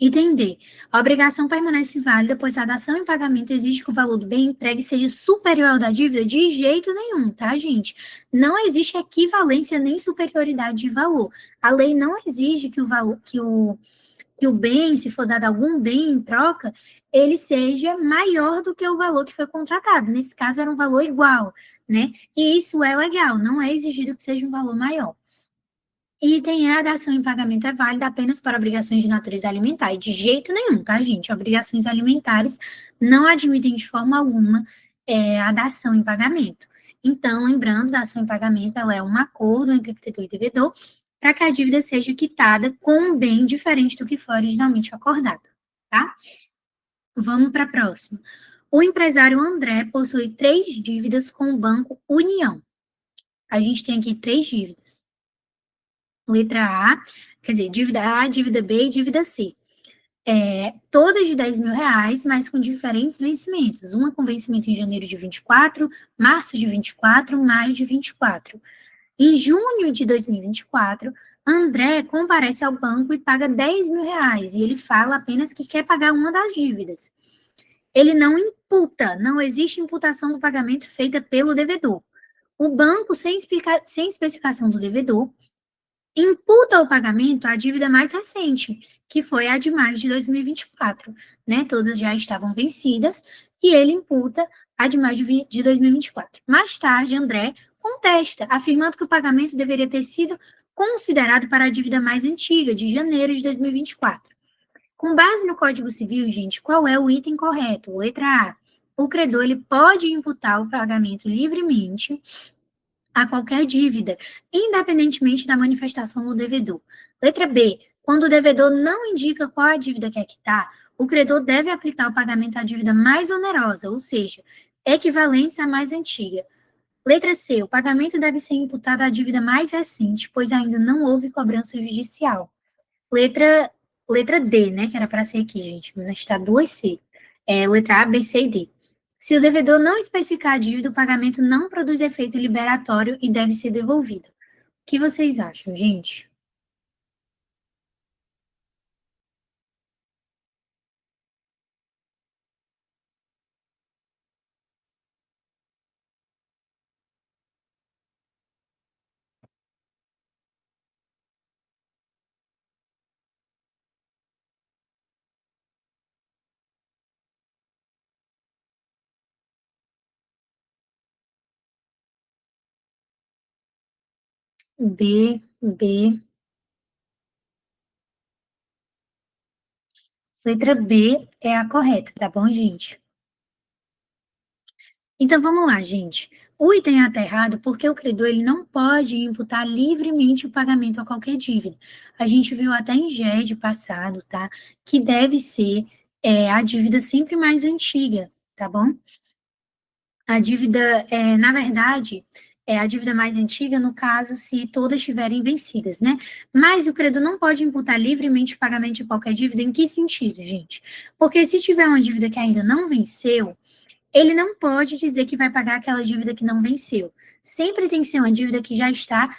Item D. A obrigação permanece válida, pois a dação em pagamento exige que o valor do bem entregue seja superior ao da dívida de jeito nenhum, tá, gente? Não existe equivalência nem superioridade de valor. A lei não exige que o bem, se for dado algum bem em troca, ele seja maior do que o valor que foi contratado. Nesse caso, era um valor igual, né? E isso é legal, não é exigido que seja um valor maior. Item E, a dação em pagamento é válida apenas para obrigações de natureza alimentar, e de jeito nenhum, tá, gente? Obrigações alimentares não admitem de forma alguma a dação em pagamento. Então, lembrando, a dação em pagamento, ela é um acordo entre credor e devedor para que a dívida seja quitada com um bem diferente do que foi originalmente acordado, tá? Vamos para a próxima. O empresário André possui 3 dívidas com o Banco União. A gente tem aqui 3 dívidas. Letra A, quer dizer, dívida A, dívida B e dívida C. Todas de R$ 10 mil, mas com diferentes vencimentos. Uma com vencimento em janeiro de 24, março de 24, maio de 24. Em junho de 2024, André comparece ao banco e paga R$ 10 mil, e ele fala apenas que quer pagar uma das dívidas. Ele não imputa, não existe imputação do pagamento feita pelo devedor. O banco, sem especificação do devedor, imputa o pagamento à dívida mais recente, que foi a de maio de 2024, né? Todas já estavam vencidas, e ele imputa a de maio de 2024. Mais tarde, André contesta, afirmando que o pagamento deveria ter sido considerado para a dívida mais antiga, de janeiro de 2024. Com base no Código Civil, gente, qual é o item correto? Letra A. O credor ele pode imputar o pagamento livremente a qualquer dívida, independentemente da manifestação do devedor. Letra B. Quando o devedor não indica qual a dívida quer quitar, o credor deve aplicar o pagamento à dívida mais onerosa, ou seja, equivalentes à mais antiga. Letra C. O pagamento deve ser imputado à dívida mais recente, pois ainda não houve cobrança judicial. Letra D, né, que era para ser aqui, gente, mas está 2C. Letra A, B, C e D. Se o devedor não especificar a dívida, o pagamento não produz efeito liberatório e deve ser devolvido. O que vocês acham, gente? B, B. Letra B é a correta, tá bom, gente? Então, vamos lá, gente. O item A está errado porque o credor ele não pode imputar livremente o pagamento a qualquer dívida. A gente viu até em GED passado, tá? Que deve ser a dívida sempre mais antiga, tá bom? A dívida, na verdade, é a dívida mais antiga, no caso, se todas estiverem vencidas, né? Mas o credor não pode imputar livremente o pagamento de qualquer dívida. Em que sentido, gente? Porque se tiver uma dívida que ainda não venceu, ele não pode dizer que vai pagar aquela dívida que não venceu. Sempre tem que ser uma dívida que já está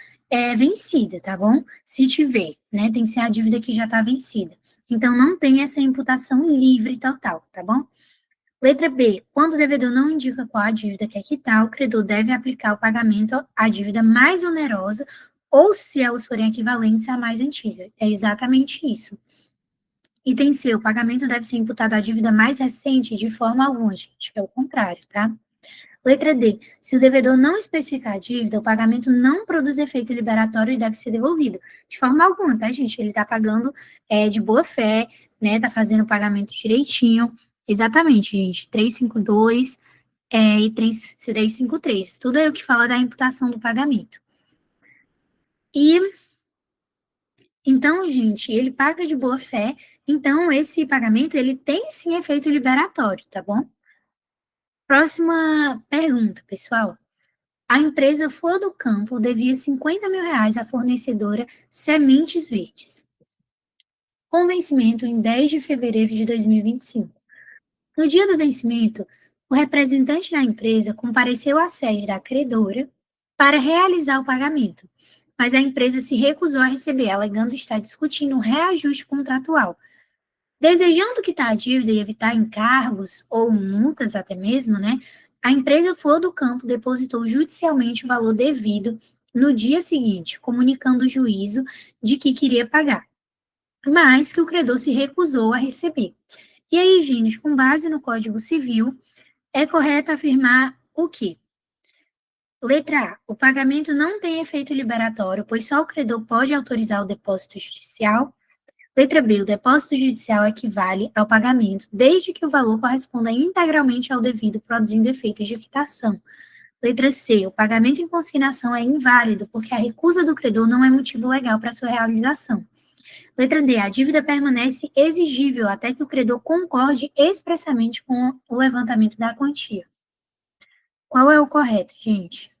vencida, tá bom? Se tiver, né? Tem que ser a dívida que já está vencida. Então, não tem essa imputação livre total, tá bom? Letra B. Quando o devedor não indica qual a dívida quer quitar, o credor deve aplicar o pagamento à dívida mais onerosa ou, se elas forem equivalentes, à mais antiga. É exatamente isso. Item C. O pagamento deve ser imputado à dívida mais recente de forma alguma, gente. É o contrário, tá? Letra D. Se o devedor não especificar a dívida, o pagamento não produz efeito liberatório e deve ser devolvido. De forma alguma, tá, gente? Ele está pagando de boa fé, né? Está fazendo o pagamento direitinho. Exatamente, gente. 352 e 353. Tudo é o que fala da imputação do pagamento. E, então, gente, ele paga de boa fé. Então, esse pagamento, ele tem sim efeito liberatório, tá bom? Próxima pergunta, pessoal. A empresa Flor do Campo devia R$ 50.000 à fornecedora Sementes Verdes, com vencimento em 10 de fevereiro de 2025. No dia do vencimento, o representante da empresa compareceu à sede da credora para realizar o pagamento, mas a empresa se recusou a receber, alegando estar discutindo um reajuste contratual. Desejando quitar a dívida e evitar encargos ou multas até mesmo, né? A empresa Flor do Campo depositou judicialmente o valor devido no dia seguinte, comunicando o juízo de que queria pagar, mas que o credor se recusou a receber. E aí, gente, com base no Código Civil, é correto afirmar o quê? Letra A. O pagamento não tem efeito liberatório, pois só o credor pode autorizar o depósito judicial. Letra B. O depósito judicial equivale ao pagamento, desde que o valor corresponda integralmente ao devido, produzindo efeitos de quitação. Letra C. O pagamento em consignação é inválido, porque a recusa do credor não é motivo legal para sua realização. Letra D. A dívida permanece exigível até que o credor concorde expressamente com o levantamento da quantia. Qual é o correto, gente?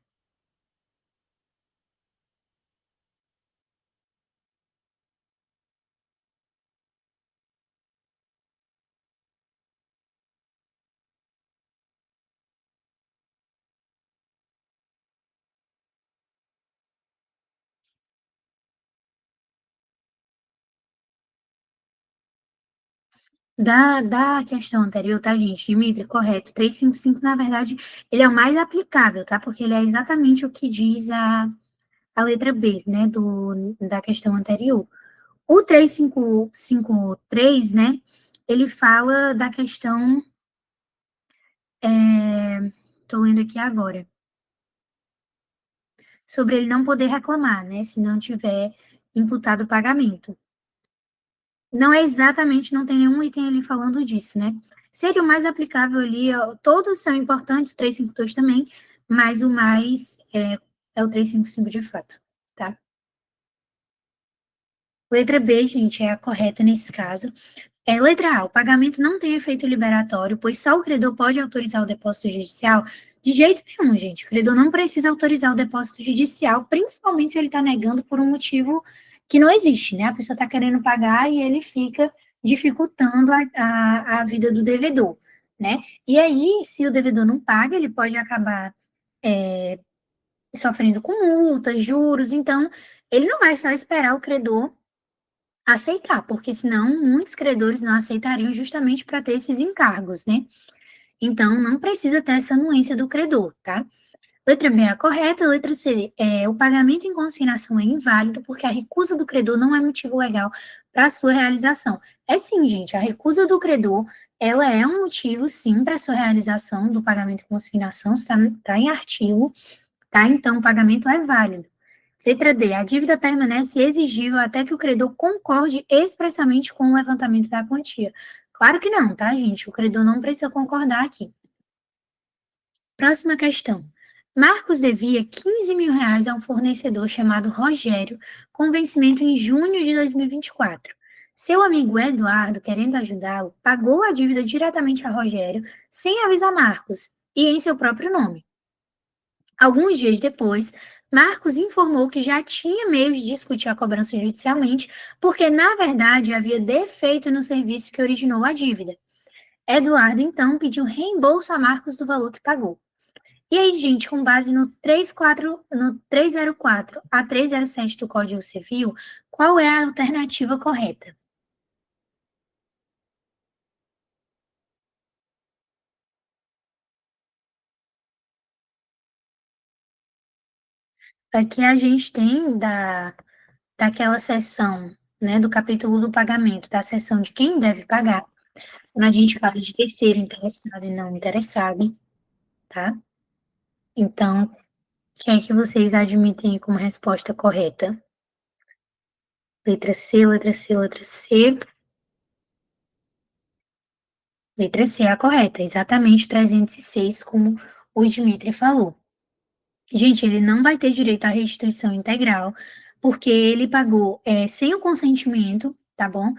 Da questão anterior, tá, gente? Dimitri, correto. 355, na verdade, ele é o mais aplicável, tá? Porque ele é exatamente o que diz a letra B, né, da questão anterior. O 3553, né, ele fala da questão, tô lendo aqui agora, sobre ele não poder reclamar, né, se não tiver imputado o pagamento. Não é exatamente, não tem nenhum item ali falando disso, né? Seria o mais aplicável ali, ó, todos são importantes, o 352 também, mas o mais é o 355 de fato, tá? Letra B, gente, é a correta nesse caso. Letra A, o pagamento não tem efeito liberatório, pois só o credor pode autorizar o depósito judicial. De jeito nenhum, gente. O credor não precisa autorizar o depósito judicial, principalmente se ele está negando por um motivo que não existe, né? A pessoa está querendo pagar e ele fica dificultando a vida do devedor, né? E aí, se o devedor não paga, ele pode acabar sofrendo com multas, juros, então ele não vai só esperar o credor aceitar, porque senão muitos credores não aceitariam justamente para ter esses encargos, né? Então, não precisa ter essa anuência do credor, tá? Letra B é a correta, letra C, o pagamento em consignação é inválido porque a recusa do credor não é motivo legal para sua realização. É sim, gente, a recusa do credor, ela é um motivo, sim, para sua realização do pagamento em consignação, está em artigo, tá? Então, o pagamento é válido. Letra D. A dívida permanece exigível até que o credor concorde expressamente com o levantamento da quantia. Claro que não, tá, gente? O credor não precisa concordar aqui. Próxima questão. Marcos devia 15 mil reais a um fornecedor chamado Rogério, com vencimento em junho de 2024. Seu amigo Eduardo, querendo ajudá-lo, pagou a dívida diretamente a Rogério, sem avisar Marcos, e em seu próprio nome. Alguns dias depois, Marcos informou que já tinha meios de discutir a cobrança judicialmente, porque, na verdade, havia defeito no serviço que originou a dívida. Eduardo, então, pediu reembolso a Marcos do valor que pagou. E aí, gente, com base no 304 a 307 do Código Civil, qual é a alternativa correta? Aqui a gente tem daquela seção, né, do capítulo do pagamento, da seção de quem deve pagar, quando a gente fala de terceiro interessado e não interessado, tá? Então, o que é que vocês admitem como resposta correta? Letra C, letra C, letra C. Letra C é a correta, exatamente 306, como o Dimitri falou. Gente, ele não vai ter direito à restituição integral, porque ele pagou sem o consentimento, tá bom?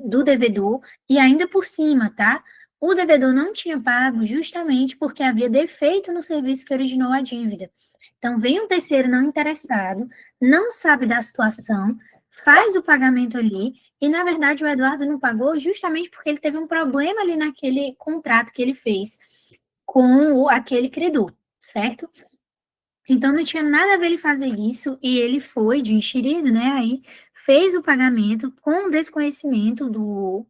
Do devedor, e ainda por cima, tá? O devedor não tinha pago justamente porque havia defeito no serviço que originou a dívida. Então, vem um terceiro não interessado, não sabe da situação, faz o pagamento ali, e na verdade o Eduardo não pagou justamente porque ele teve um problema ali naquele contrato que ele fez com aquele credor, certo? Então não tinha nada a ver ele fazer isso, e ele foi de enxerido, né? Aí fez o pagamento com desconhecimento do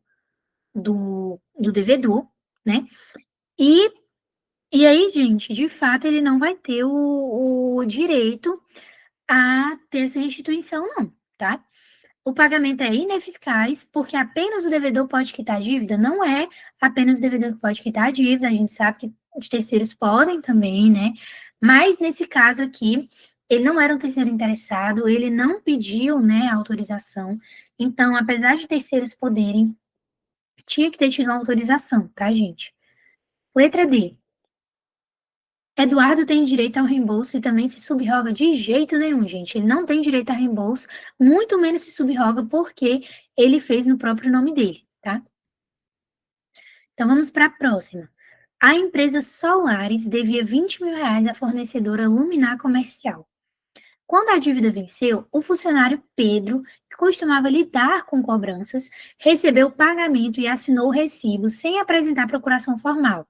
devedor, né? E, e aí, gente, de fato, ele não vai ter o direito a ter essa restituição, não, tá? O pagamento é ineficaz, porque apenas o devedor pode quitar a dívida? Não é apenas o devedor que pode quitar a dívida, a gente sabe que os terceiros podem também, né? Mas nesse caso aqui, ele não era um terceiro interessado, ele não pediu, né, autorização. Então, apesar de terceiros poderem, tinha que ter tido uma autorização, tá, gente? Letra D. Eduardo tem direito ao reembolso e também se subroga de jeito nenhum, gente. Ele não tem direito a reembolso, muito menos se subroga porque ele fez no próprio nome dele, tá? Então vamos para a próxima. A empresa Solares devia 20 mil reais à fornecedora Luminar Comercial. Quando a dívida venceu, o funcionário Pedro, que costumava lidar com cobranças, recebeu o pagamento e assinou o recibo sem apresentar procuração formal.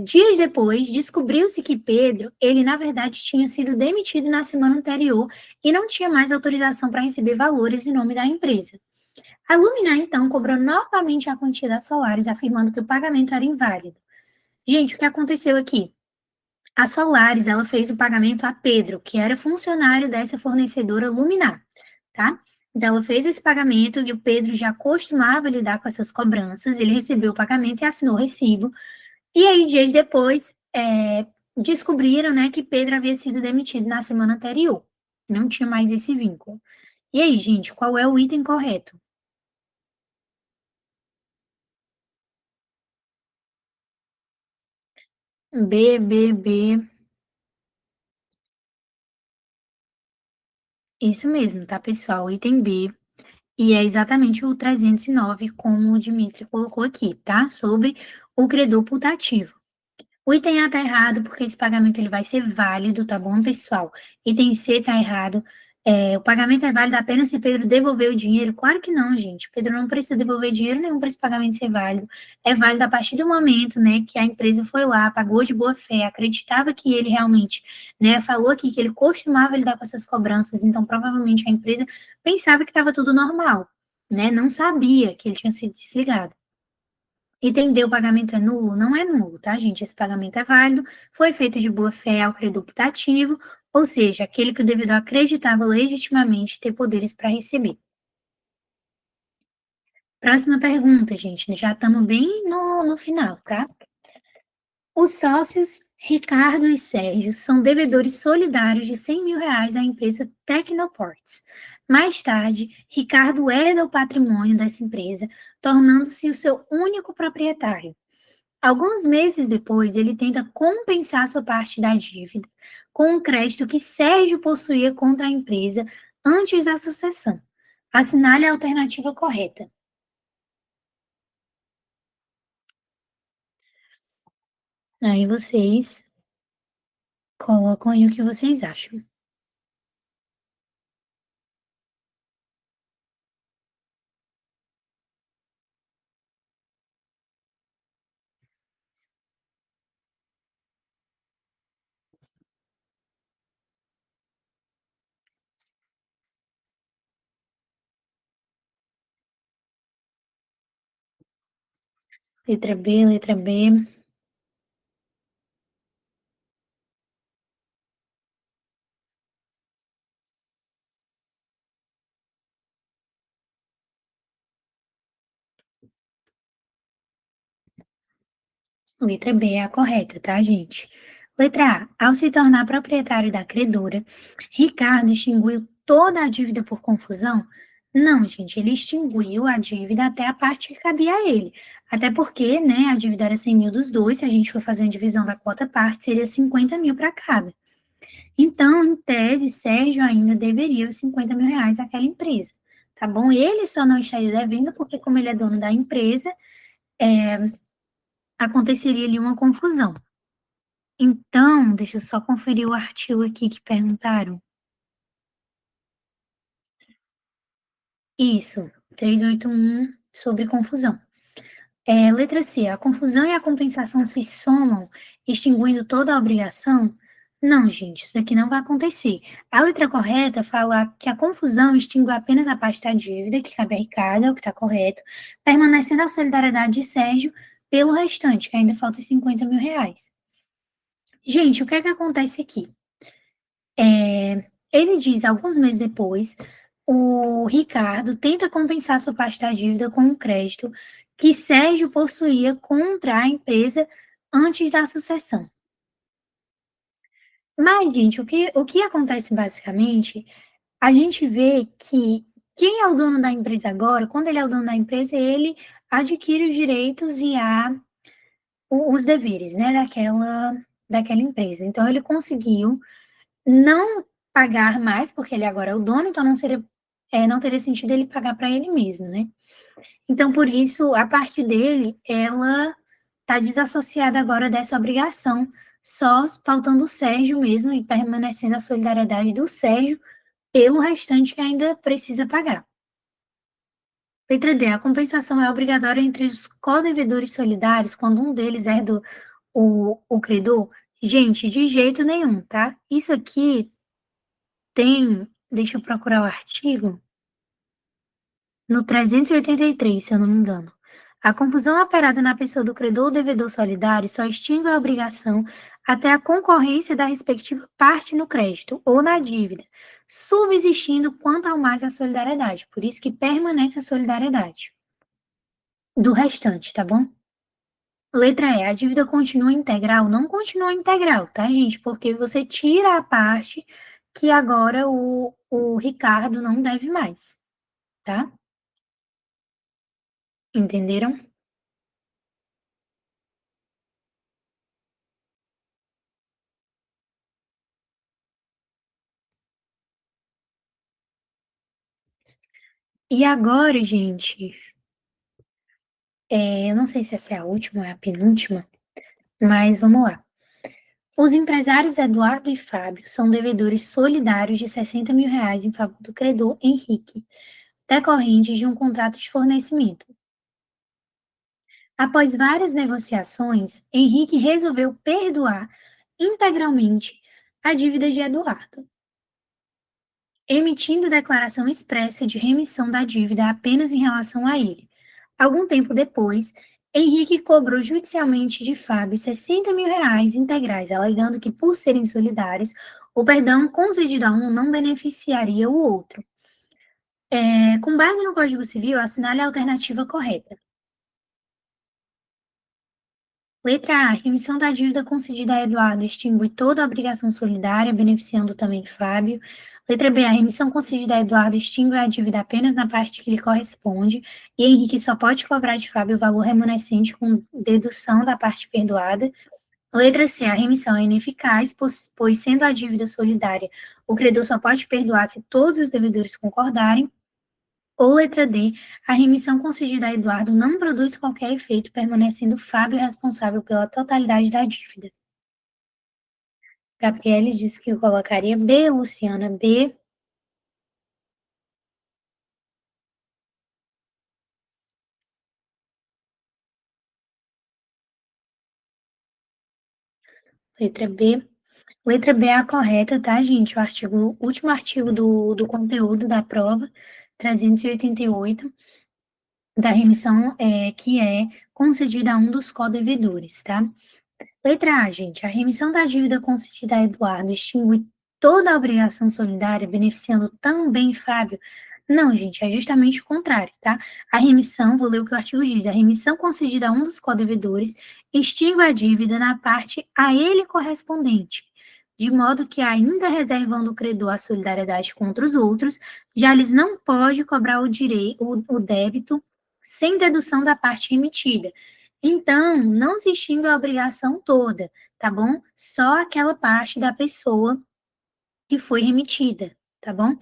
Dias depois, descobriu-se que Pedro, ele na verdade tinha sido demitido na semana anterior e não tinha mais autorização para receber valores em nome da empresa. A Luminar, então, cobrou novamente a quantia da Solaris, afirmando que o pagamento era inválido. Gente, o que aconteceu aqui? A Solaris, ela fez o pagamento a Pedro, que era funcionário dessa fornecedora Luminar, tá? Então, ela fez esse pagamento e o Pedro já costumava lidar com essas cobranças, ele recebeu o pagamento e assinou o recibo. E aí, dias depois, descobriram, né, que Pedro havia sido demitido na semana anterior. Não tinha mais esse vínculo. E aí, gente, qual é o item correto? B, B, B. Isso mesmo, tá, pessoal? Item B. E é exatamente o 309, como o Dimitri colocou aqui, tá? Sobre o credor putativo. O item A tá errado, porque esse pagamento ele vai ser válido, tá bom, pessoal? Item C tá errado. O pagamento é válido apenas se Pedro devolver o dinheiro? Claro que não, gente. Pedro não precisa devolver dinheiro nenhum para esse pagamento ser válido. É válido a partir do momento, né, que a empresa foi lá, pagou de boa fé, acreditava que ele realmente, né, falou aqui que ele costumava lidar com essas cobranças, então provavelmente a empresa pensava que estava tudo normal, né? Não sabia que ele tinha sido desligado. Entender o pagamento é nulo? Não é nulo, tá, gente? Esse pagamento é válido, foi feito de boa fé ao credor putativo, ou seja, aquele que o devedor acreditava legitimamente ter poderes para receber. Próxima pergunta, gente. Já estamos bem no final, tá? Os sócios Ricardo e Sérgio são devedores solidários de R$ 100.000 à empresa Tecnoports. Mais tarde, Ricardo herda o patrimônio dessa empresa, tornando-se o seu único proprietário. Alguns meses depois, ele tenta compensar sua parte da dívida com um crédito que Sérgio possuía contra a empresa antes da sucessão. Assinale a alternativa correta. Aí vocês colocam aí o que vocês acham. Letra B, letra B. Letra B é a correta, tá, gente? Letra A. Ao se tornar proprietário da credora, Ricardo extinguiu toda a dívida por confusão? Não, gente, ele extinguiu a dívida até a parte que cabia a ele. Até porque, né, a dívida era 100 mil dos dois, se a gente for fazer uma divisão da quota parte, seria 50 mil para cada. Então, em tese, Sérgio ainda deveria os R$ 50.000 àquela empresa, tá bom? Ele só não estaria devendo porque, como ele é dono da empresa, aconteceria ali uma confusão. Então, deixa eu só conferir o artigo aqui que perguntaram. Isso, 381 sobre confusão. Letra C, a confusão e a compensação se somam, extinguindo toda a obrigação? Não, gente, isso daqui não vai acontecer. A letra correta fala que a confusão extingue apenas a parte da dívida, que cabe a Ricardo, é o que está correto, permanecendo a solidariedade de Sérgio pelo restante, que ainda falta os R$ 50.000. Gente, o que é que acontece aqui? Ele diz, alguns meses depois, o Ricardo tenta compensar sua parte da dívida com um crédito que Sérgio possuía contra a empresa antes da sucessão. Mas, gente, o que acontece basicamente, a gente vê que quem é o dono da empresa agora, quando ele é o dono da empresa, ele adquire os direitos e os deveres, né, daquela empresa. Então, ele conseguiu não pagar mais, porque ele agora é o dono, então não teria sentido ele pagar para ele mesmo, né? Então, por isso, a parte dele, ela está desassociada agora dessa obrigação, só faltando o Sérgio mesmo e permanecendo a solidariedade do Sérgio pelo restante que ainda precisa pagar. Letra D, a compensação é obrigatória entre os codevedores solidários quando um deles herda o credor? Gente, de jeito nenhum, tá? Isso aqui deixa eu procurar o artigo, no 383, se eu não me engano. A confusão operada na pessoa do credor ou devedor solidário só extingue a obrigação até a concorrência da respectiva parte no crédito ou na dívida, subsistindo quanto ao mais a solidariedade. Por isso que permanece a solidariedade do restante, tá bom? Letra E, a dívida continua integral? Não continua integral, tá, gente? Porque você tira a parte que agora o Ricardo não deve mais, tá? Entenderam? E agora, gente, eu não sei se essa é a última ou é a penúltima, mas vamos lá. Os empresários Eduardo e Fábio são devedores solidários de R$ 60.000 em favor do credor Henrique, decorrentes de um contrato de fornecimento. Após várias negociações, Henrique resolveu perdoar integralmente a dívida de Eduardo, emitindo declaração expressa de remissão da dívida apenas em relação a ele. Algum tempo depois, Henrique cobrou judicialmente de Fábio R$ 60.000 integrais, alegando que, por serem solidários, o perdão concedido a um não beneficiaria o outro. Com base no Código Civil, assinale a alternativa correta. Letra A, remissão da dívida concedida a Eduardo extingue toda a obrigação solidária, beneficiando também Fábio. Letra B, a remissão concedida a Eduardo extingue a dívida apenas na parte que lhe corresponde, e Henrique só pode cobrar de Fábio o valor remanescente com dedução da parte perdoada. Letra C, a remissão é ineficaz, pois sendo a dívida solidária, o credor só pode perdoar se todos os devedores concordarem. Ou letra D, a remissão concedida a Eduardo não produz qualquer efeito, permanecendo Fábio responsável pela totalidade da dívida. Gabriele disse que eu colocaria B, Luciana B. Letra B. Letra B é a correta, tá, gente? O último artigo do conteúdo da prova, 388, da remissão que é concedida a um dos codevedores, tá? Letra A, gente. A remissão da dívida concedida a Eduardo extingue toda a obrigação solidária, beneficiando também Fábio? Não, gente, é justamente o contrário, tá? A remissão, vou ler o que o artigo diz, a remissão concedida a um dos codevedores extingue a dívida na parte a ele correspondente, de modo que, ainda reservando o credor a solidariedade contra os outros, já lhes não pode cobrar o débito sem dedução da parte remitida. Então, não se extingue a obrigação toda, tá bom? Só aquela parte da pessoa que foi remitida, tá bom?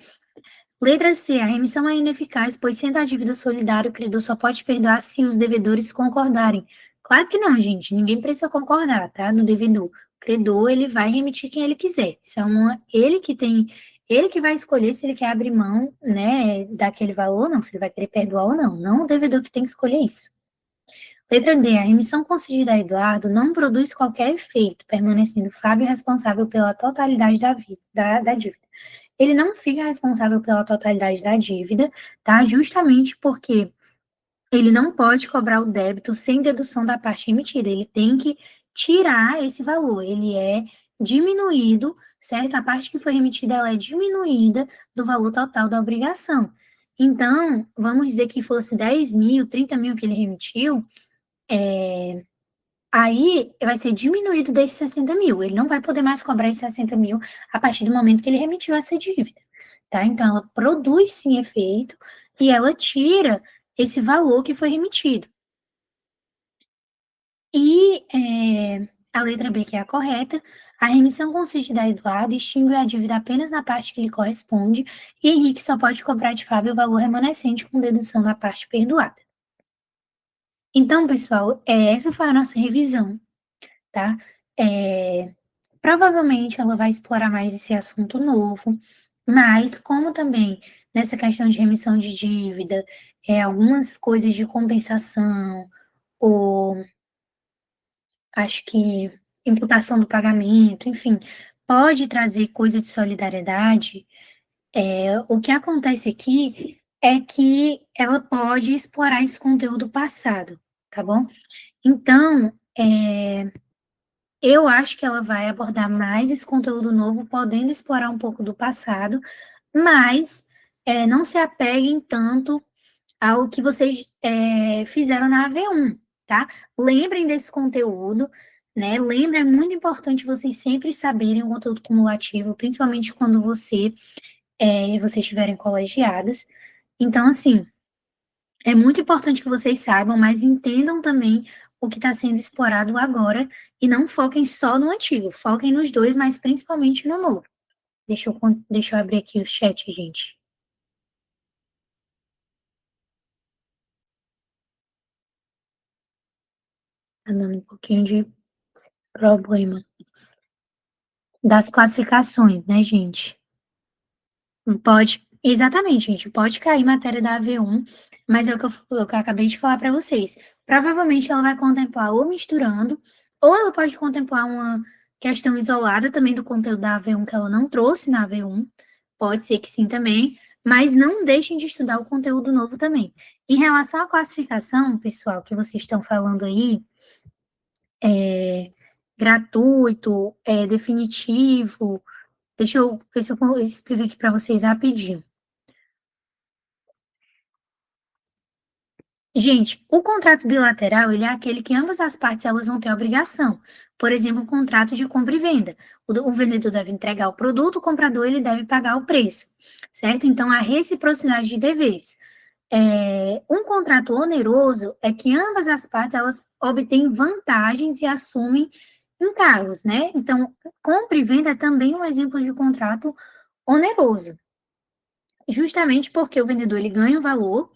Letra C, a remissão é ineficaz, pois sendo a dívida solidária, o credor só pode perdoar se os devedores concordarem. Claro que não, gente, ninguém precisa concordar, tá? No devedor. O credor, ele vai remitir quem ele quiser. Isso é ele que vai escolher se ele quer abrir mão, né, daquele valor ou não, se ele vai querer perdoar ou não. Não o devedor que tem que escolher isso. Letra D. A remissão concedida a Eduardo não produz qualquer efeito, permanecendo Fábio responsável pela totalidade da dívida. Ele não fica responsável pela totalidade da dívida, tá? Justamente porque ele não pode cobrar o débito sem dedução da parte emitida. Ele tem que tirar esse valor. Ele é diminuído, certo? A parte que foi remitida, ela é diminuída do valor total da obrigação. Então, vamos dizer que fosse 10 mil, 30 mil que ele remitiu, aí vai ser diminuído desses 60 mil. Ele não vai poder mais cobrar esses 60 mil a partir do momento que ele remitiu essa dívida, tá? Então, ela produz sim efeito e ela tira esse valor que foi remitido. E a letra B, que é a correta, a remissão concedida a Eduardo extingue a dívida apenas na parte que lhe corresponde e Henrique só pode cobrar de Fábio o valor remanescente com dedução da parte perdoada. Então, pessoal, essa foi a nossa revisão, tá? Provavelmente ela vai explorar mais esse assunto novo, mas como também nessa questão de remissão de dívida, algumas coisas de compensação, ou acho que imputação do pagamento, enfim, pode trazer coisa de solidariedade, o que acontece aqui é que ela pode explorar esse conteúdo passado, tá bom? Então, eu acho que ela vai abordar mais esse conteúdo novo, podendo explorar um pouco do passado, mas não se apeguem tanto ao que vocês fizeram na AV1, tá? Lembrem desse conteúdo, né? Lembrem, é muito importante vocês sempre saberem o conteúdo cumulativo, principalmente quando vocês estiverem colegiadas. Então, assim, é muito importante que vocês saibam, mas entendam também o que está sendo explorado agora e não foquem só no antigo, foquem nos dois, mas principalmente no novo. Deixa eu abrir aqui o chat, gente. Tá dando um pouquinho de problema. Das classificações, né, gente? Pode, exatamente, gente, pode cair matéria da AV1, mas é o que eu acabei de falar para vocês. Provavelmente ela vai contemplar ou misturando, ou ela pode contemplar uma questão isolada também do conteúdo da AV1 que ela não trouxe na AV1, pode ser que sim também, mas não deixem de estudar o conteúdo novo também. Em relação à classificação, pessoal, que vocês estão falando aí, gratuito, definitivo, deixa eu ver se eu explico aqui para vocês rapidinho. Gente, o contrato bilateral, ele é aquele que ambas as partes elas vão ter obrigação. Por exemplo, o contrato de compra e venda. O vendedor deve entregar o produto, o comprador ele deve pagar o preço, certo? Então, a reciprocidade de deveres. Um contrato oneroso é que ambas as partes elas obtêm vantagens e assumem encargos, né? Então, compra e venda é também um exemplo de contrato oneroso, justamente porque o vendedor ele ganha um valor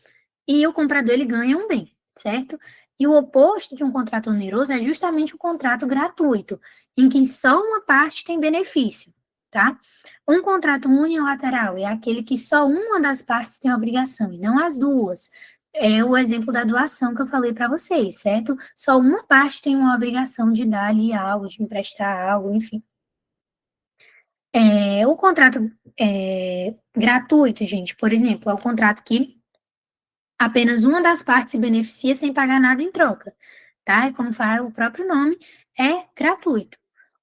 e o comprador ele ganha um bem, certo? E o oposto de um contrato oneroso é justamente o contrato gratuito, em que só uma parte tem benefício, tá? Um contrato unilateral é aquele que só uma das partes tem obrigação e não as duas. É o exemplo da doação que eu falei para vocês, certo? Só uma parte tem uma obrigação de dar ali algo, de emprestar algo, enfim. O contrato gratuito, gente, por exemplo, é o contrato que apenas uma das partes se beneficia sem pagar nada em troca, tá? E como fala o próprio nome, é gratuito.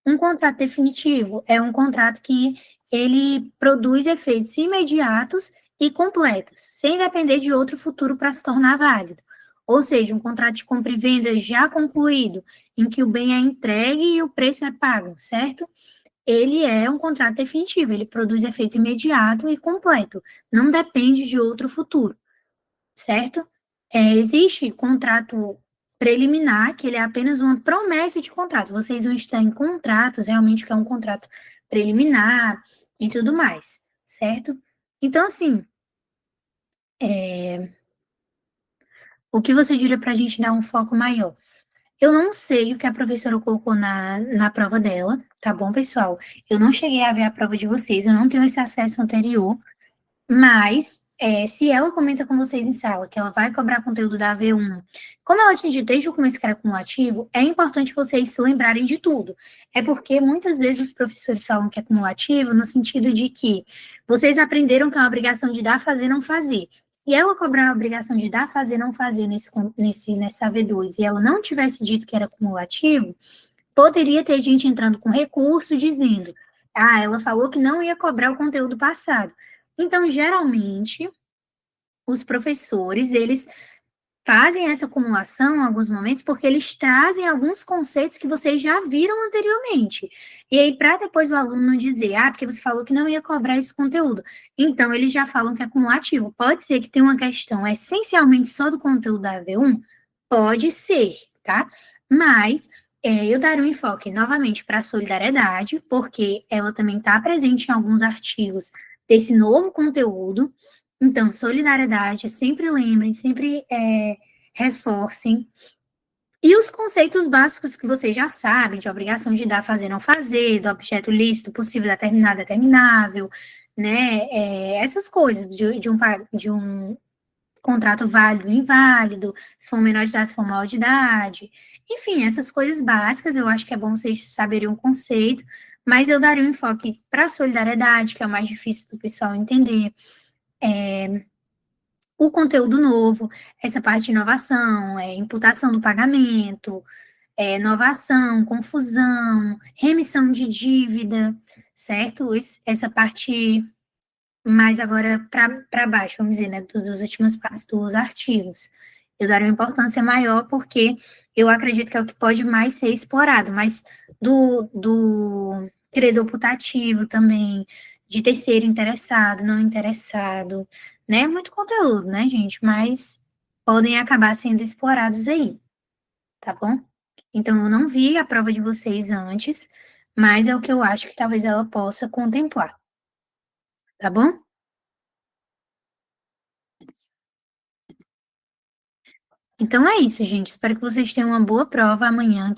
Um contrato definitivo é um contrato que ele produz efeitos imediatos e completos, sem depender de outro futuro para se tornar válido. Ou seja, um contrato de compra e venda já concluído, em que o bem é entregue e o preço é pago, certo? Ele é um contrato definitivo, ele produz efeito imediato e completo, não depende de outro futuro, certo? Existe contrato preliminar, que ele é apenas uma promessa de contrato. Vocês vão estar em contratos, realmente, que é um contrato preliminar e tudo mais, certo? Então, assim, o que você diria para a gente dar um foco maior? Eu não sei o que a professora colocou na prova dela, tá bom, pessoal? Eu não cheguei a ver a prova de vocês, eu não tenho esse acesso anterior, mas, se ela comenta com vocês em sala que ela vai cobrar conteúdo da AV1, como ela tinha dito desde o começo que era cumulativo, é importante vocês se lembrarem de tudo. É porque muitas vezes os professores falam que é cumulativo no sentido de que vocês aprenderam que é uma obrigação de dar, fazer, não fazer. Se ela cobrar a obrigação de dar, fazer, não fazer nessa AV2 e ela não tivesse dito que era cumulativo, poderia ter gente entrando com recurso dizendo, ela falou que não ia cobrar o conteúdo passado. Então, geralmente, os professores, eles fazem essa acumulação em alguns momentos porque eles trazem alguns conceitos que vocês já viram anteriormente. E aí, para depois o aluno não dizer, porque você falou que não ia cobrar esse conteúdo. Então, eles já falam que é acumulativo. Pode ser que tenha uma questão essencialmente só do conteúdo da AV1? Pode ser, tá? Mas eu daria um enfoque novamente para a solidariedade, porque ela também está presente em alguns artigos desse novo conteúdo. Então, solidariedade, sempre lembrem, sempre reforcem. E os conceitos básicos que vocês já sabem, de obrigação de dar, fazer, não fazer, do objeto lícito, possível, determinado, determinável, né? Essas coisas de um contrato válido, inválido, se for menor de idade, se for maior de idade. Enfim, essas coisas básicas, eu acho que é bom vocês saberem o conceito, mas eu daria um enfoque para a solidariedade, que é o mais difícil do pessoal entender. O conteúdo novo, essa parte de inovação, imputação do pagamento, inovação, confusão, remissão de dívida, certo? Essa parte mais agora para baixo, vamos dizer, né, dos últimos passos, dos artigos. Eu daria uma importância maior porque eu acredito que é o que pode mais ser explorado, mas do credor putativo também, de terceiro interessado, não interessado, né? Muito conteúdo, né, gente? Mas podem acabar sendo explorados aí, tá bom? Então, eu não vi a prova de vocês antes, mas é o que eu acho que talvez ela possa contemplar, tá bom? Então é isso, gente. Espero que vocês tenham uma boa prova amanhã.